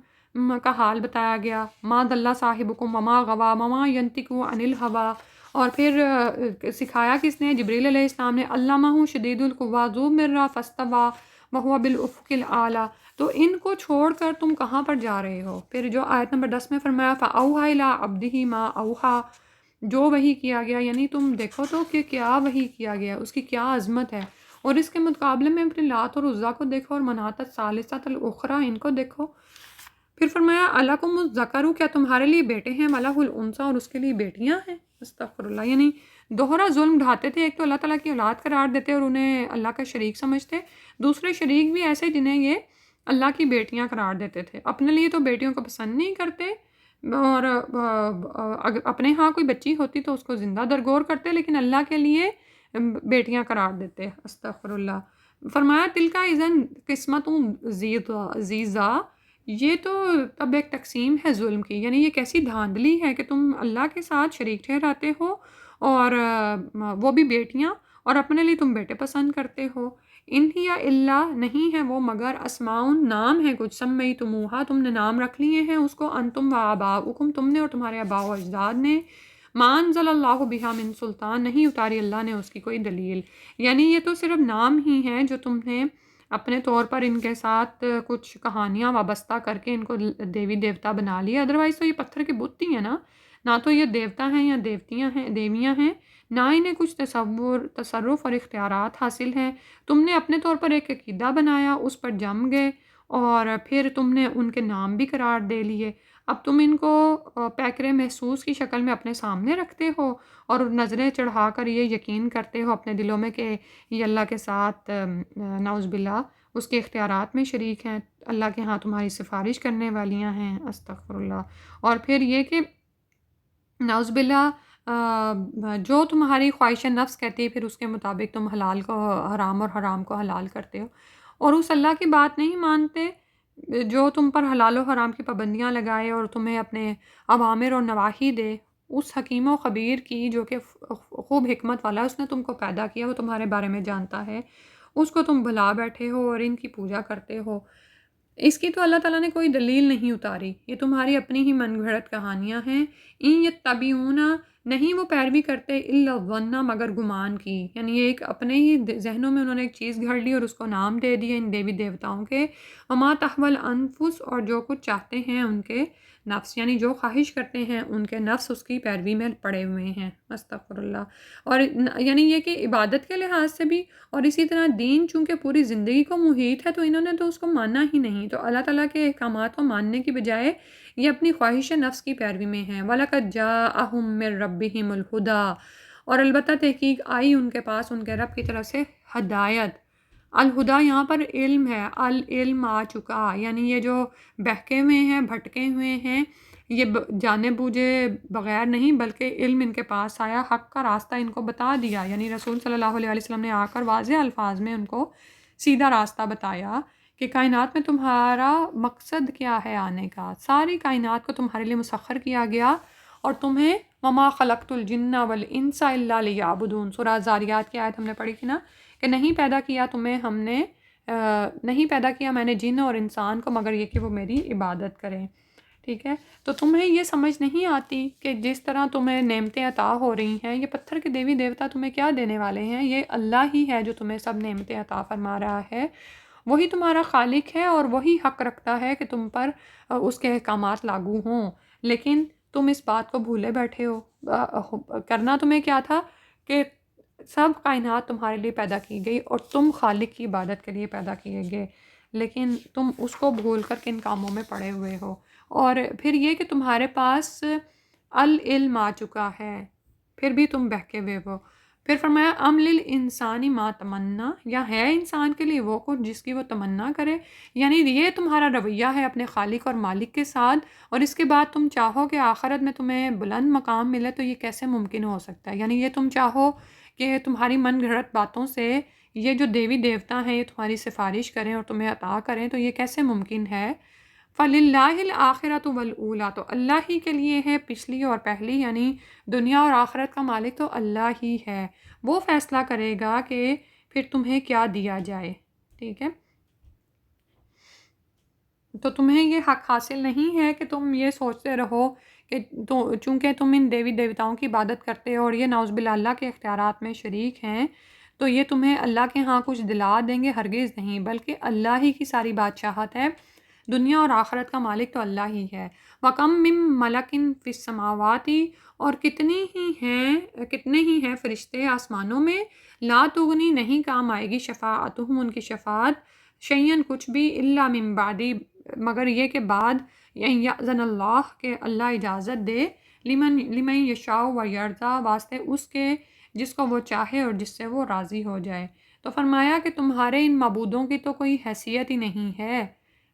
[SPEAKER 1] کا حال بتایا گیا، ما ضل صاحبکم وما غوا وما ینطق عن الہویٰ، اور پھر سکھایا کس نے؟ جبریل علیہ السلام نے، علمہ شدید القویٰ ذو مرہ فاستویٰ وہو بالافق الاعلیٰ۔ تو ان کو چھوڑ کر تم کہاں پر جا رہے ہو؟ پھر جو آیت نمبر 10 میں فرمایا فَأَوْحَىٰ إِلَىٰ عَبْدِهِ مَا أَوْحَىٰ، جو وحی کیا گیا، یعنی تم دیکھو تو کہ کیا وحی کیا گیا، اس کی کیا عظمت ہے، اور اس کے مقابلے میں اپنے لات اور عزیٰ کو دیکھو اور مناۃ الثالثۃ الاخریٰ ان کو دیکھو۔ پھر فرمایا الکم الذکر، کیا تمہارے لیے بیٹے ہیں، ولہ الانثی، اور اس کے لیے بیٹیاں ہیں. استغفر اللہ. یعنی دوہرا ظلم ڈھاتے تھے. ایک تو اللہ تعالیٰ کی اولاد قرار دیتے اور انہیں اللہ کا شریک سمجھتے، دوسرے شریک بھی ایسے جنہیں یہ اللہ کی بیٹیاں قرار دیتے تھے. اپنے لیے تو بیٹیوں کو پسند نہیں کرتے، اور اگر اپنے ہاں کوئی بچی ہوتی تو اس کو زندہ درگور کرتے، لیکن اللہ کے لیے بیٹیاں قرار دیتے. استغفر اللہ. فرمایا تلکا اذن قسمت زیزا، یہ تو تب ایک تقسیم ہے ظلم کی. یعنی یہ کیسی دھاندلی ہے کہ تم اللہ کے ساتھ شریک ٹھہراتے ہو، اور وہ بھی بیٹیاں، اور اپنے لیے تم بیٹے پسند کرتے ہو. ان ہی اللہ، نہیں ہے وہ مگر اسماؤن، نام ہے کچھ، سمیتموہا، تم نے نام رکھ لیے ہیں اس کو، انتم و آباؤکم، تم نے اور تمہارے آباء و اجداد نے، ما انزل اللہ بہا من سلطان، نہیں اتاری اللہ نے اس کی کوئی دلیل. یعنی یہ تو صرف نام ہی ہیں جو تم نے اپنے طور پر ان کے ساتھ کچھ کہانیاں وابستہ کر کے ان کو دیوی دیوتا بنا لیا. ادروائز تو یہ پتھر کی بت ہی ہیں نا، نہ تو یہ دیوتا ہیں یا دیوتیاں ہیں، دیویاں ہیں، نہ انہیں کچھ تصرف اور اختیارات حاصل ہیں. تم نے اپنے طور پر ایک عقیدہ بنایا، اس پر جم گئے، اور پھر تم نے ان کے نام بھی قرار دے لیے. اب تم ان کو پیکر محسوس کی شکل میں اپنے سامنے رکھتے ہو، اور نظریں چڑھا کر یہ یقین کرتے ہو اپنے دلوں میں کہ یہ اللہ کے ساتھ نعوذ باللہ اس کے اختیارات میں شریک ہیں، اللہ کے ہاں تمہاری سفارش کرنے والیاں ہیں. استغفر اللہ. اور پھر یہ کہ نعوذ باللہ جو تمہاری خواہش نفس کہتی ہے، پھر اس کے مطابق تم حلال کو حرام اور حرام کو حلال کرتے ہو، اور اس اللہ کی بات نہیں مانتے جو تم پر حلال و حرام کی پابندیاں لگائے اور تمہیں اپنے اوامر اور نواہی دے. اس حکیم و خبیر کی جو کہ خوب حکمت والا، اس نے تم کو پیدا کیا، وہ تمہارے بارے میں جانتا ہے، اس کو تم بھلا بیٹھے ہو اور ان کی پوجا کرتے ہو. اس کی تو اللہ تعالیٰ نے کوئی دلیل نہیں اتاری، یہ تمہاری اپنی ہی من گھڑت کہانیاں ہیں. این یتبعون، نہیں وہ پیروی کرتے، الا الظن، مگر گمان کی. یعنی یہ ایک اپنے ہی ذہنوں میں انہوں نے ایک چیز گھڑ لی اور اس کو نام دے دیا ان دیوی دیوتاؤں کے. وما تحول انفس، اور جو کچھ چاہتے ہیں ان کے نفس، یعنی جو خواہش کرتے ہیں ان کے نفس اس کی پیروی میں پڑے ہوئے ہیں. استغفر اللہ. اور یعنی یہ کہ عبادت کے لحاظ سے بھی، اور اسی طرح دین چونکہ پوری زندگی کو محیط ہے تو انہوں نے تو اس کو ماننا ہی نہیں. تو اللہ تعالیٰ کے احکامات کو ماننے کی بجائے یہ اپنی خواہش نفس کی پیروی میں ہیں. وَلَقَدْ جَاءَهُم مِّن رَّبِّهِمُ الْهُدَىٰ، اور البتہ تحقیق آئی ان کے پاس ان کے رب کی طرف سے ہدایت. الہدا یہاں پر علم ہے، العلم آ چکا، یعنی یہ جو بہکے ہوئے ہیں، بھٹکے ہوئے ہیں، یہ جانے بوجھے بغیر نہیں بلکہ علم ان کے پاس آیا، حق کا راستہ ان کو بتا دیا. یعنی رسول صلی اللہ علیہ وسلم نے آ کر واضح الفاظ میں ان کو سیدھا راستہ بتایا کہ کائنات میں تمہارا مقصد کیا ہے آنے کا. ساری کائنات کو تمہارے لیے مسخر کیا گیا، اور تمہیں وما خلقت الجن والانس الا لیعبدون، سورہ زاریات کی آیت ہم نے پڑھی تھی نا، کہ نہیں پیدا کیا تمہیں ہم نے، نہیں پیدا کیا میں نے جن اور انسان کو مگر یہ کہ وہ میری عبادت کریں. ٹھیک ہے، تو تمہیں یہ سمجھ نہیں آتی کہ جس طرح تمہیں نعمتیں عطا ہو رہی ہیں، یہ پتھر کے دیوی دیوتا تمہیں کیا دینے والے ہیں؟ یہ اللہ ہی ہے جو تمہیں سب نعمتیں عطا فرما رہا ہے، وہی تمہارا خالق ہے، اور وہی حق رکھتا ہے کہ تم پر اس کے احکامات لاگو ہوں. لیکن تم اس بات کو بھولے بیٹھے ہو. کرنا تمہیں کیا تھا کہ سب کائنات تمہارے لیے پیدا کی گئی اور تم خالق کی عبادت کے لیے پیدا کیے گئے، لیکن تم اس کو بھول کر کن کاموں میں پڑے ہوئے ہو. اور پھر یہ کہ تمہارے پاس العلم آ چکا ہے، پھر بھی تم بہکے ہوئے ہو. پھر فرمایا ام للانسان ما تمنا، یا ہے انسان کے لیے وہ کچھ جس کی وہ تمنا کرے. یعنی یہ تمہارا رویہ ہے اپنے خالق اور مالک کے ساتھ، اور اس کے بعد تم چاہو کہ آخرت میں تمہیں بلند مقام ملے، تو یہ کیسے ممکن ہو سکتا ہے؟ یعنی یہ تم چاہو کہ تمہاری من گھڑت باتوں سے یہ جو دیوی دیوتا ہیں یہ تمہاری سفارش کریں اور تمہیں عطا کریں، تو یہ کیسے ممکن ہے؟ فَلِلَّهِ الْآخِرَةُ وَالْأُولَىٰ، تو اللہ ہی کے لیے ہے پچھلی اور پہلی، یعنی دنیا اور آخرت کا مالک تو اللہ ہی ہے. وہ فیصلہ کرے گا کہ پھر تمہیں کیا دیا جائے. ٹھیک ہے، تو تمہیں یہ حق حاصل نہیں ہے کہ تم یہ سوچتے رہو کہ چونکہ تم ان دیوی دیوتاؤں کی عبادت کرتے ہو اور یہ نعوذ باللہ اللہ کے اختیارات میں شریک ہیں، تو یہ تمہیں اللہ کے ہاں کچھ دلا دیں گے. ہرگز نہیں، بلکہ اللہ ہی کی ساری بادشاہت ہے، دنیا اور آخرت کا مالک تو اللہ ہی ہے. وَكَم مِّن مَلَكٍ فِي السَّمَاوَاتِ، اور کتنے ہی ہیں فرشتے آسمانوں میں، لا تغنی، نہیں کام آئے گی، شفاعتہم، ان کی شفاعت، شیئن، کچھ بھی، الا من بعد، مگر یہ کہ بعد یأذن اللہ کہ اللہ اجازت دے لمن یشاء و یرضا واسطے اس کے جس کو وہ چاہے اور جس سے وہ راضی ہو جائے۔ تو فرمایا کہ تمہارے ان معبودوں کی تو کوئی حیثیت ہی نہیں ہے،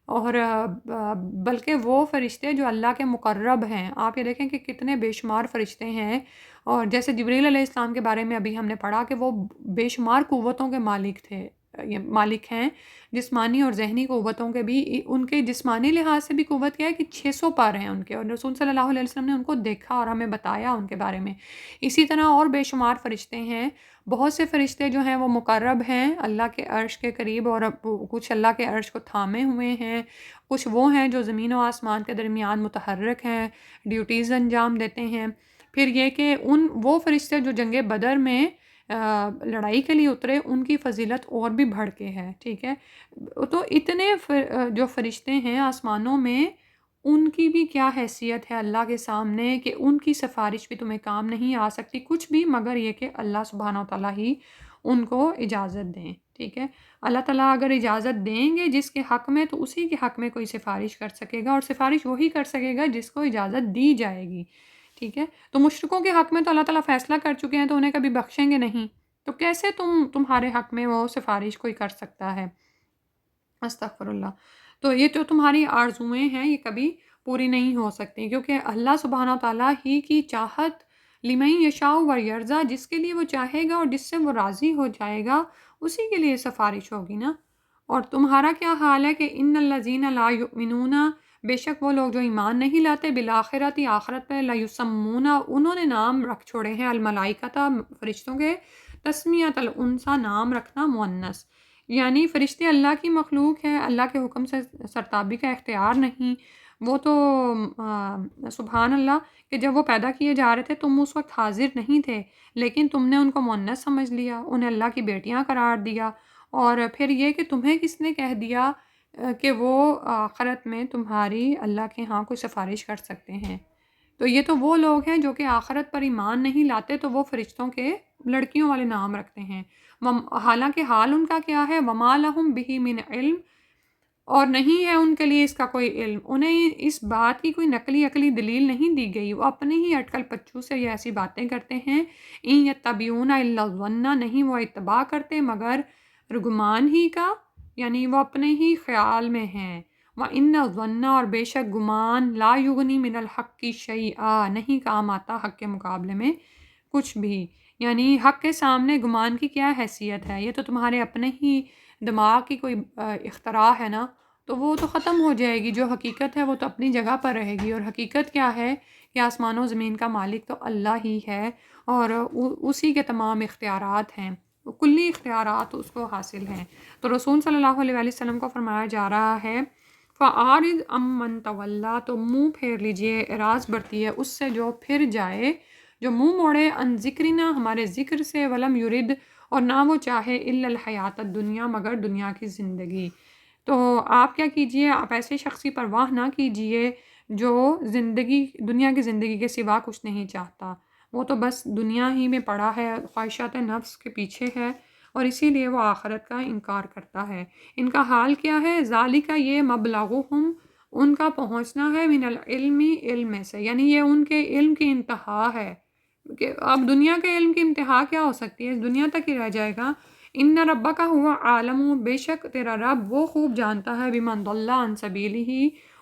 [SPEAKER 1] اور بلکہ وہ فرشتے جو اللہ کے مقرب ہیں، آپ یہ دیکھیں کہ کتنے بے شمار فرشتے ہیں، اور جیسے جبریل علیہ السلام کے بارے میں ابھی ہم نے پڑھا کہ وہ بے شمار قوتوں کے مالک تھے، یہ مالک ہیں، جسمانی اور ذہنی قوتوں کے بھی۔ ان کے جسمانی لحاظ سے بھی قوت کیا ہے کہ 600 پر ہیں ان کے، اور رسول صلی اللہ علیہ وسلم نے ان کو دیکھا اور ہمیں بتایا ان کے بارے میں۔ اسی طرح اور بے شمار فرشتے ہیں، بہت سے فرشتے جو ہیں وہ مقرب ہیں اللہ کے عرش کے قریب، اور کچھ اللہ کے عرش کو تھامے ہوئے ہیں، کچھ وہ ہیں جو زمین و آسمان کے درمیان متحرک ہیں، ڈیوٹیز انجام دیتے ہیں۔ پھر یہ کہ وہ فرشتے جو جنگ بدر میں لڑائی کے لیے اترے، ان کی فضیلت اور بھی بڑھ کے ہے، ٹھیک ہے۔ تو اتنے جو فرشتے ہیں آسمانوں میں، ان کی بھی کیا حیثیت ہے اللہ کے سامنے کہ ان کی سفارش بھی تمہیں کام نہیں آ سکتی کچھ بھی، مگر یہ کہ اللہ سبحانہ و تعالیٰ ہی ان کو اجازت دیں، ٹھیک ہے۔ اللہ تعالیٰ اگر اجازت دیں گے جس کے حق میں، تو اسی کے حق میں کوئی سفارش کر سکے گا، اور سفارش وہی کر سکے گا جس کو اجازت دی جائے گی، ٹھیک ہے۔ تو مشرکوں کے حق میں تو اللہ تعالیٰ فیصلہ کر چکے ہیں، تو انہیں کبھی بخشیں گے نہیں، تو کیسے تمہارے حق میں وہ سفارش کوئی کر سکتا ہے؟ استغفر اللہ۔ تو یہ تو تمہاری آرزوئیں ہیں، یہ کبھی پوری نہیں ہو سکتی، کیونکہ اللہ سبحانہ تعالیٰ ہی کی چاہت لمن یشاء و یرضا، جس کے لیے وہ چاہے گا اور جس سے وہ راضی ہو جائے گا، اسی کے لیے سفارش ہوگی نا۔ اور تمہارا کیا حال ہے کہ ان الذین لا یؤمنون، بے شک وہ لوگ جو ایمان نہیں لاتے بالآخرت، آخرت پہ، لا یسمون، انہوں نے نام رکھ چھوڑے ہیں الملائکۃ، فرشتوں کے، تسمیۃ الانثی، نام رکھنا مؤنث، یعنی فرشتے اللہ کی مخلوق ہے، اللہ کے حکم سے سرتابی کا اختیار نہیں۔ وہ تو سبحان اللہ کہ جب وہ پیدا کیے جا رہے تھے تم اس وقت حاضر نہیں تھے، لیکن تم نے ان کو مؤنث سمجھ لیا، انہیں اللہ کی بیٹیاں قرار دیا، اور پھر یہ کہ تمہیں کس نے کہہ دیا کہ وہ آخرت میں تمہاری اللہ کے ہاں کوئی سفارش کر سکتے ہیں؟ تو یہ تو وہ لوگ ہیں جو کہ آخرت پر ایمان نہیں لاتے، تو وہ فرشتوں کے لڑکیوں والے نام رکھتے ہیں، حالانکہ حال ان کا کیا ہے، وَمَا لَهُم بِهِ مِنْ علم، اور نہیں ہے ان کے لیے اس کا کوئی علم، انہیں اس بات کی کوئی نقلی عقلی دلیل نہیں دی گئی، وہ اپنے ہی اٹکل پچو سے یہ ایسی باتیں کرتے ہیں۔ ان یتبعون الا الظن، نہیں وہ اتباع کرتے مگر گمان ہی کا، یعنی وہ اپنے ہی خیال میں ہیں۔ وَإِنَّ الظَّنَّ، اور بے شک گمان، لا یغنی من الحق شیئا، نہیں کام آتا حق کے مقابلے میں کچھ بھی، یعنی حق کے سامنے گمان کی کیا حیثیت ہے؟ یہ تو تمہارے اپنے ہی دماغ کی کوئی اختراع ہے نا، تو وہ تو ختم ہو جائے گی، جو حقیقت ہے وہ تو اپنی جگہ پر رہے گی، اور حقیقت کیا ہے کہ آسمان و زمین کا مالک تو اللہ ہی ہے، اور اسی کے تمام اختیارات ہیں، کلی اختیارات اس کو حاصل ہیں۔ تو رسول صلی اللہ علیہ وآلہ وسلم کو فرمایا جا رہا ہے فَأَعْرِضْ عَمَّنْ تَوَلَّىٰ، تو منہ پھیر لیجئے، اعراض برتی ہے اس سے جو پھر جائے، جو منہ موڑے، عن ذکرنا، ہمارے ذکر سے، ولم یرد، اور نہ وہ چاہے، الا الحیات الدنیا، مگر دنیا کی زندگی۔ تو آپ کیا کیجئے، آپ ایسے شخص کی پرواہ نہ کیجئے جو دنیا کی زندگی کے سوا کچھ نہیں چاہتا، وہ تو بس دنیا ہی میں پڑا ہے، خواہشات نفس کے پیچھے ہے، اور اسی لیے وہ آخرت کا انکار کرتا ہے۔ ان کا حال کیا ہے، ذالک، یہ مبلغہم، ان کا پہنچنا ہے، من العلم، علم میں سے، یعنی یہ ان کے علم کی انتہا ہے، کہ اب دنیا کے علم کی انتہا کیا ہو سکتی ہے، اس دنیا تک ہی رہ جائے گا۔ ان ربک هو عالم، بے شک تیرا رب وہ خوب جانتا ہے، بمن ضل عن سبیلہ،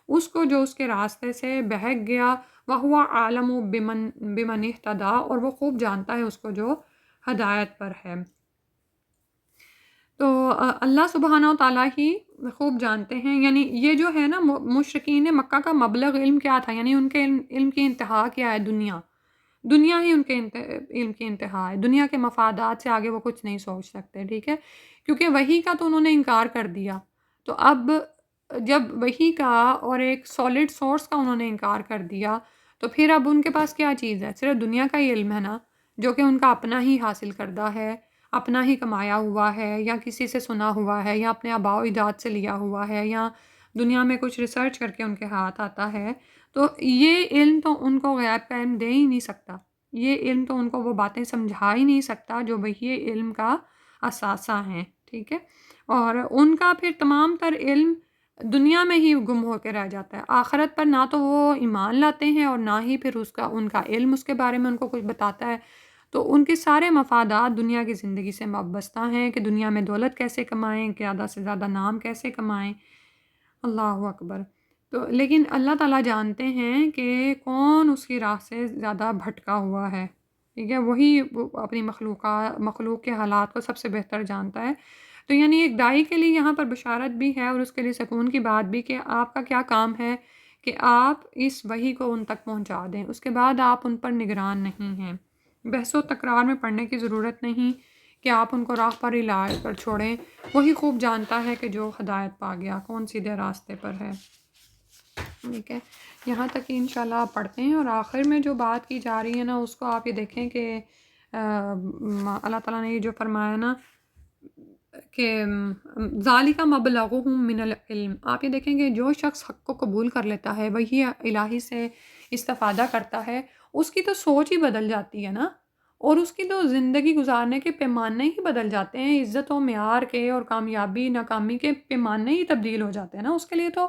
[SPEAKER 1] اس کو جو اس کے راستے سے بہک گیا، وہو عالم بمن اہتدی، اور وہ خوب جانتا ہے اس کو جو ہدایت پر ہے۔ تو اللہ سبحانہ و تعالیٰ ہی خوب جانتے ہیں، یعنی یہ جو ہے نا مشرکین مکہ کا مبلغ علم کیا تھا، یعنی ان کے علم کی انتہا کیا ہے، دنیا ہی ان کے علم کی انتہا ہے، دنیا کے مفادات سے آگے وہ کچھ نہیں سوچ سکتے، ٹھیک ہے، کیونکہ وحی کا تو انہوں نے انکار کر دیا، تو اب جب وحی کا اور ایک سالڈ سورس کا انہوں نے انکار کر دیا، تو پھر اب ان کے پاس کیا چیز ہے، صرف دنیا کا ہی علم ہے نا، جو کہ ان کا اپنا ہی حاصل کردہ ہے، اپنا ہی کمایا ہوا ہے، یا کسی سے سنا ہوا ہے، یا اپنے آباء و اجداد سے لیا ہوا ہے، یا دنیا میں کچھ ریسرچ کر کے ان کے ہاتھ آتا ہے، تو یہ علم تو ان کو غیب کا علم دے ہی نہیں سکتا، یہ علم تو ان کو وہ باتیں سمجھا ہی نہیں سکتا جو وحی علم کا اثاثہ ہیں، ٹھیک ہے۔ اور ان کا پھر تمام تر علم دنیا میں ہی گم ہو کے رہ جاتا ہے، آخرت پر نہ تو وہ ایمان لاتے ہیں اور نہ ہی پھر ان کا علم اس کے بارے میں ان کو کچھ بتاتا ہے۔ تو ان کے سارے مفادات دنیا کی زندگی سے وابستہ ہیں کہ دنیا میں دولت کیسے کمائیں، زیادہ سے زیادہ نام کیسے کمائیں۔ اللہ اکبر۔ تو لیکن اللہ تعالیٰ جانتے ہیں کہ کون اس کی راہ سے زیادہ بھٹکا ہوا ہے، ٹھیک ہے، وہی وہ اپنی مخلوق کے حالات کو سب سے بہتر جانتا ہے۔ تو یعنی ایک داعی کے لیے یہاں پر بشارت بھی ہے اور اس کے لیے سکون کی بات بھی کہ آپ کا کیا کام ہے کہ آپ اس وحی کو ان تک پہنچا دیں، اس کے بعد آپ ان پر نگران نہیں ہیں۔ بحث و تکرار میں پڑھنے کی ضرورت نہیں کہ آپ ان کو راہ پر ہی لا کر چھوڑیں، وہی خوب جانتا ہے کہ جو ہدایت پا گیا کون سیدھے راستے پر ہے، ٹھیک ہے۔ یہاں تک کہ انشاءاللہ آپ پڑھتے ہیں اور آخر میں جو بات کی جا رہی ہے نا اس کو آپ یہ دیکھیں کہ اللہ تعالیٰ نے یہ جو فرمایا نا کہ ذالک مبلغہم من العلم، آپ یہ دیکھیں کہ جو شخص حق کو قبول کر لیتا ہے وہی الہی سے استفادہ کرتا ہے، اس کی تو سوچ ہی بدل جاتی ہے نا، اور اس کی تو زندگی گزارنے کے پیمانے ہی بدل جاتے ہیں، عزت و معیار کے اور کامیابی ناکامی کے پیمانے ہی تبدیل ہو جاتے ہیں نا۔ اس کے لیے تو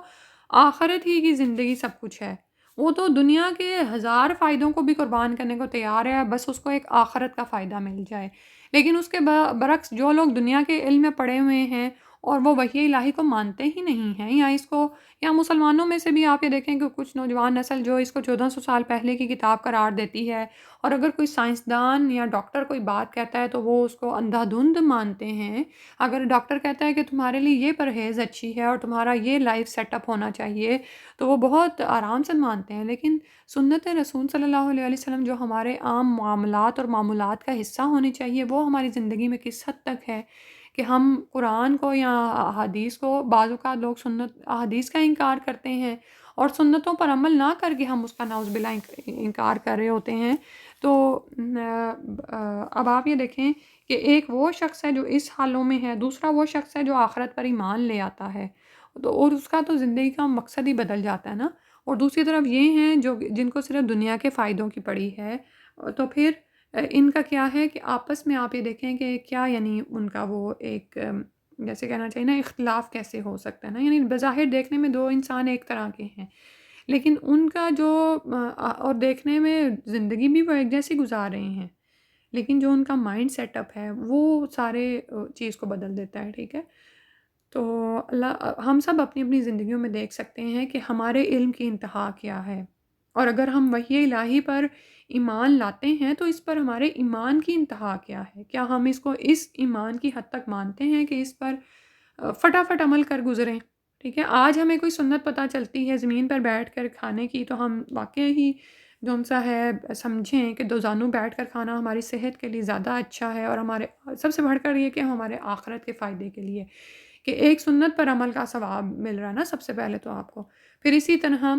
[SPEAKER 1] آخرت ہی کی زندگی سب کچھ ہے، وہ تو دنیا کے ہزار فائدوں کو بھی قربان کرنے کو تیار ہے، بس اس کو ایک آخرت کا فائدہ مل جائے۔ لیکن اس کے برعکس جو لوگ دنیا کے علم میں پڑے ہوئے ہیں اور وہ وحی الہی کو مانتے ہی نہیں ہیں، یا مسلمانوں میں سے بھی آپ یہ دیکھیں کہ کچھ نوجوان نسل جو اس کو 1400 سال پہلے کی کتاب قرار دیتی ہے، اور اگر کوئی سائنسدان یا ڈاکٹر کوئی بات کہتا ہے تو وہ اس کو اندھا دھند مانتے ہیں۔ اگر ڈاکٹر کہتا ہے کہ تمہارے لیے یہ پرہیز اچھی ہے اور تمہارا یہ لائف سیٹ اپ ہونا چاہیے تو وہ بہت آرام سے مانتے ہیں، لیکن سنت رسول صلی اللہ علیہ وسلم جو ہمارے عام معاملات اور معمولات کا حصہ ہونی چاہیے وہ ہماری زندگی میں کس حد تک ہے کہ ہم قرآن کو یا احادیث کو، بعض اوقات لوگ سنت احادیث کا انکار کرتے ہیں اور سنتوں پر عمل نہ کر کے ہم اس کا نعوذ باللہ انکار کر رہے ہوتے ہیں۔ تو اب آپ یہ دیکھیں کہ ایک وہ شخص ہے جو اس حالوں میں ہے، دوسرا وہ شخص ہے جو آخرت پر ایمان لے آتا ہے، تو اور اس کا تو زندگی کا مقصد ہی بدل جاتا ہے نا۔ اور دوسری طرف یہ ہیں جو جن کو صرف دنیا کے فائدوں کی پڑی ہے، تو پھر ان کا کیا ہے کہ آپس میں آپ یہ دیکھیں کہ کیا یعنی ان کا وہ ایک جیسے کہنا چاہیے نا اختلاف کیسے ہو سکتا ہے نا، یعنی بظاہر دیکھنے میں دو انسان ایک طرح کے ہیں لیکن ان کا جو اور دیکھنے میں زندگی بھی وہ ایک جیسی گزار رہے ہیں، لیکن جو ان کا مائنڈ سیٹ اپ ہے وہ سارے چیز کو بدل دیتا ہے، ٹھیک ہے۔ تو ہم سب اپنی اپنی زندگیوں میں دیکھ سکتے ہیں کہ ہمارے علم کی انتہا کیا ہے، اور اگر ہم وحی الہی پر ایمان لاتے ہیں تو اس پر ہمارے ایمان کی انتہا کیا ہے، کیا ہم اس کو اس ایمان کی حد تک مانتے ہیں کہ اس پر فٹافٹ عمل کر گزریں، ٹھیک ہے۔ آج ہمیں کوئی سنت پتہ چلتی ہے زمین پر بیٹھ کر کھانے کی تو ہم واقعی ہی جون سا ہے سمجھیں کہ دو زانو بیٹھ کر کھانا ہماری صحت کے لیے زیادہ اچھا ہے، اور ہمارے سب سے بڑھ کر یہ کہ ہمارے آخرت کے فائدے کے لیے کہ ایک سنت پر عمل کا ثواب مل رہا ہے نا سب سے پہلے تو آپ کو۔ پھر اسی طرح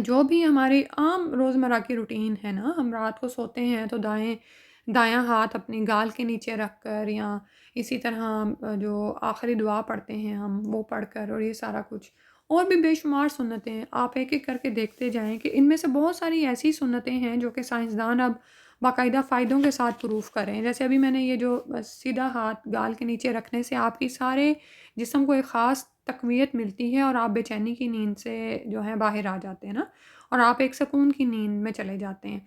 [SPEAKER 1] جو بھی ہماری عام روزمرہ کی روٹین ہے نا، ہم رات کو سوتے ہیں تو دایاں ہاتھ اپنی گال کے نیچے رکھ کر، یا اسی طرح جو آخری دعا پڑھتے ہیں ہم وہ پڑھ کر، اور یہ سارا کچھ اور بھی بے شمار سنتیں ہیں، آپ ایک ایک کر کے دیکھتے جائیں کہ ان میں سے بہت ساری ایسی سنتیں ہیں جو کہ سائنسدان اب باقاعدہ فائدوں کے ساتھ پروف کر رہے ہیں۔ جیسے ابھی میں نے یہ جو سیدھا ہاتھ گال کے نیچے رکھنے سے آپ کی سارے جسم کو ایک خاص تقویت ملتی ہے اور آپ بے چینی کی نیند سے جو ہے باہر آ جاتے ہیں نا، اور آپ ایک سکون کی نیند میں چلے جاتے ہیں۔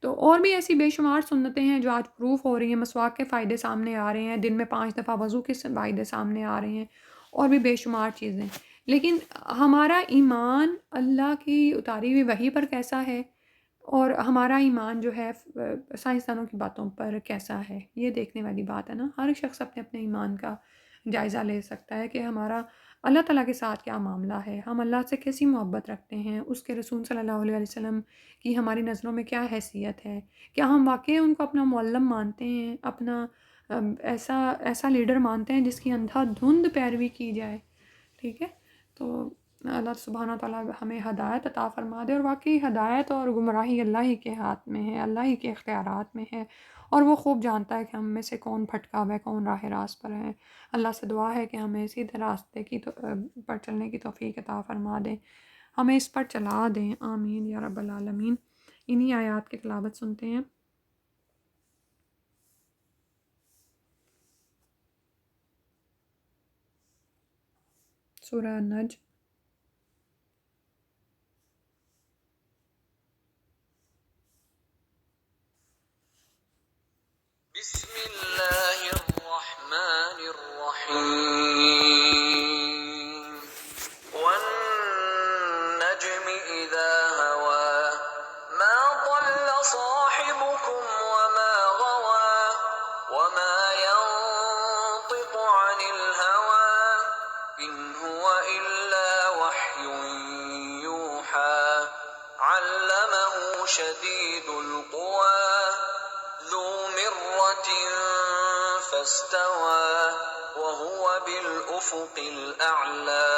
[SPEAKER 1] تو اور بھی ایسی بے شمار سنتیں ہیں جو آج پروف ہو رہی ہیں، مسواک کے فائدے سامنے آ رہے ہیں، دن میں 5 دفعہ وضو کے فائدے سامنے آ رہے ہیں، اور بھی بے شمار چیزیں۔ لیکن ہمارا ایمان اللہ کی اتاری ہوئی وحی پر کیسا ہے، اور ہمارا ایمان جو ہے سائنسدانوں کی باتوں پر کیسا ہے، یہ دیکھنے والی بات ہے نا۔ ہر شخص اپنے اپنے ایمان کا جائزہ لے سکتا ہے کہ ہمارا اللہ تعالیٰ کے ساتھ کیا معاملہ ہے، ہم اللہ سے کیسی محبت رکھتے ہیں، اس کے رسول صلی اللہ علیہ وسلم کی ہماری نظروں میں کیا حیثیت ہے، کیا ہم واقعی ان کو اپنا معلم مانتے ہیں، اپنا ایسا لیڈر مانتے ہیں جس کی اندھا دھند پیروی کی جائے، ٹھیک ہے۔ تو اللہ سبحانہ تعالیٰ ہمیں ہدایت عطا فرما دے، اور واقعی ہدایت اور گمراہی اللہ ہی کے ہاتھ میں ہے، اللہ ہی کے اختیارات میں ہے، اور وہ خوب جانتا ہے کہ ہم میں سے کون بھٹکا ہوا ہے، کون راہ راست پر ہے۔ اللہ سے دعا ہے کہ ہمیں سیدھے راستے پر چلنے کی توفیق عطا فرما دیں، ہمیں اس پر چلا دیں، آمین یا رب العالمین۔ انہی آیات کی تلاوت سنتے ہیں۔ سورہ النجم۔
[SPEAKER 2] بسم اللہ الرحمن الرحیم والنجم اذا هوى ما ضل صاحبكم وما غوى وما ينطق عن الهوى ان هو الا وحي يوحى علمه شديد القوى ذو مرة فاستوى وهو بالأفق الأعلى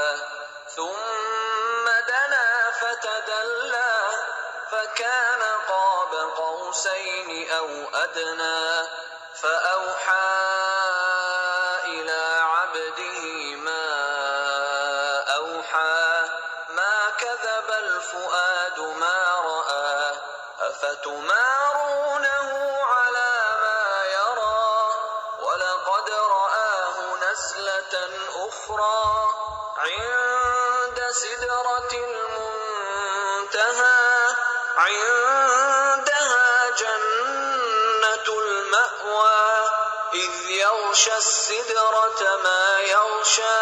[SPEAKER 2] ثم دنا فتدلى فكان قاب قوسين أو أدنى فأوحى إلى عبده ما أوحى ما كذب الفؤاد ما رأى أفتمارونه على ما يرى ولقد رآه نزلة أخرى عند سدرة المنتهى عندها جنة المأوى إذ يغشى السدرة ما يغشى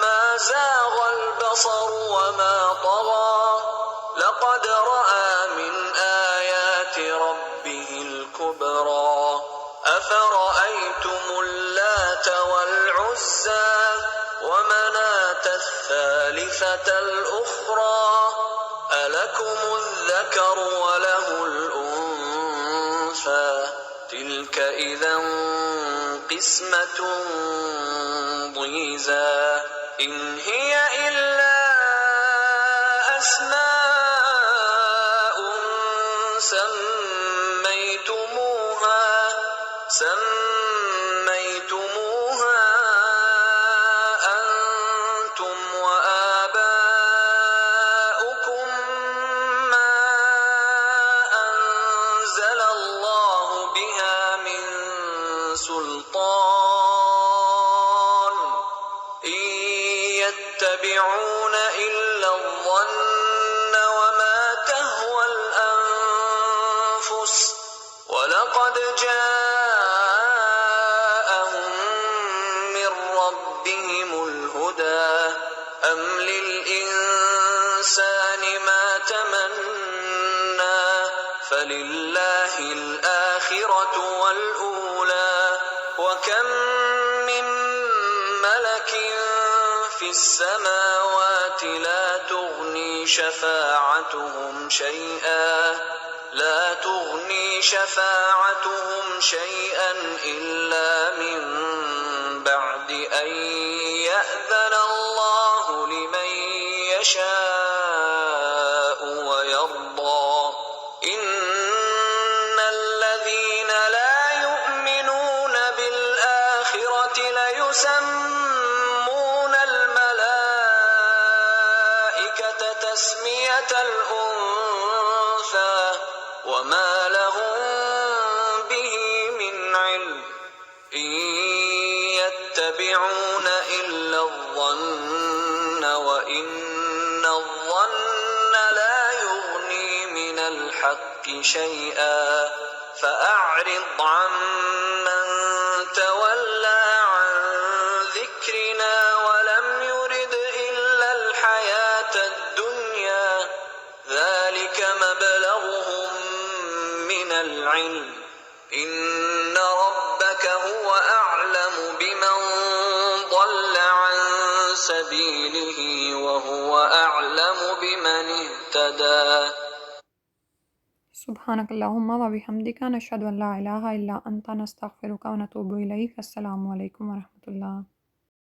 [SPEAKER 2] ما زاغ البصر وما طغى لقد رأى من آيات ربه الكبرى أفرأيتم اللات والعزى ومناة الثالثة الأخرى ألكم الذكر وله الأنثى تلك إذا قسمة ضيزى إن هي إلا أسماء سميتموها أنتم وآباؤكم ما أنزل الله بها من سلطان إن يتبعون إلا الظن وما تهوى الأنفس ولقد جاءهم من ربهم الهدى أم للإنسان ما تمنى فلله الآخرة والأولى وكم من ملك في السماوات لا تغني شفاعتهم شيئا إلا من بعد أن يأذن الله لمن يشاء ويرضى إن الذين لا يؤمنون بالآخرة ليسمون الملائكة تسمية الأنثى وما لهم به من علم إن يتبعون إلا الظن وإن الظن لا يغني من الحق شيئا فأعرض عمن تولى عن ذكرنا ولم يرد إلا الحياة الدنيا ذلك مبلغهم من العلم إن ربك هو أعلم بمن ضل عن سبيله وهو أعلم بمن اهتدى
[SPEAKER 1] سبحانک اللہم و بحمدک نشہد ان لا الہ الا انت نستغفرک و نتوب الیک۔ السلام علیکم ورحمۃ اللہ۔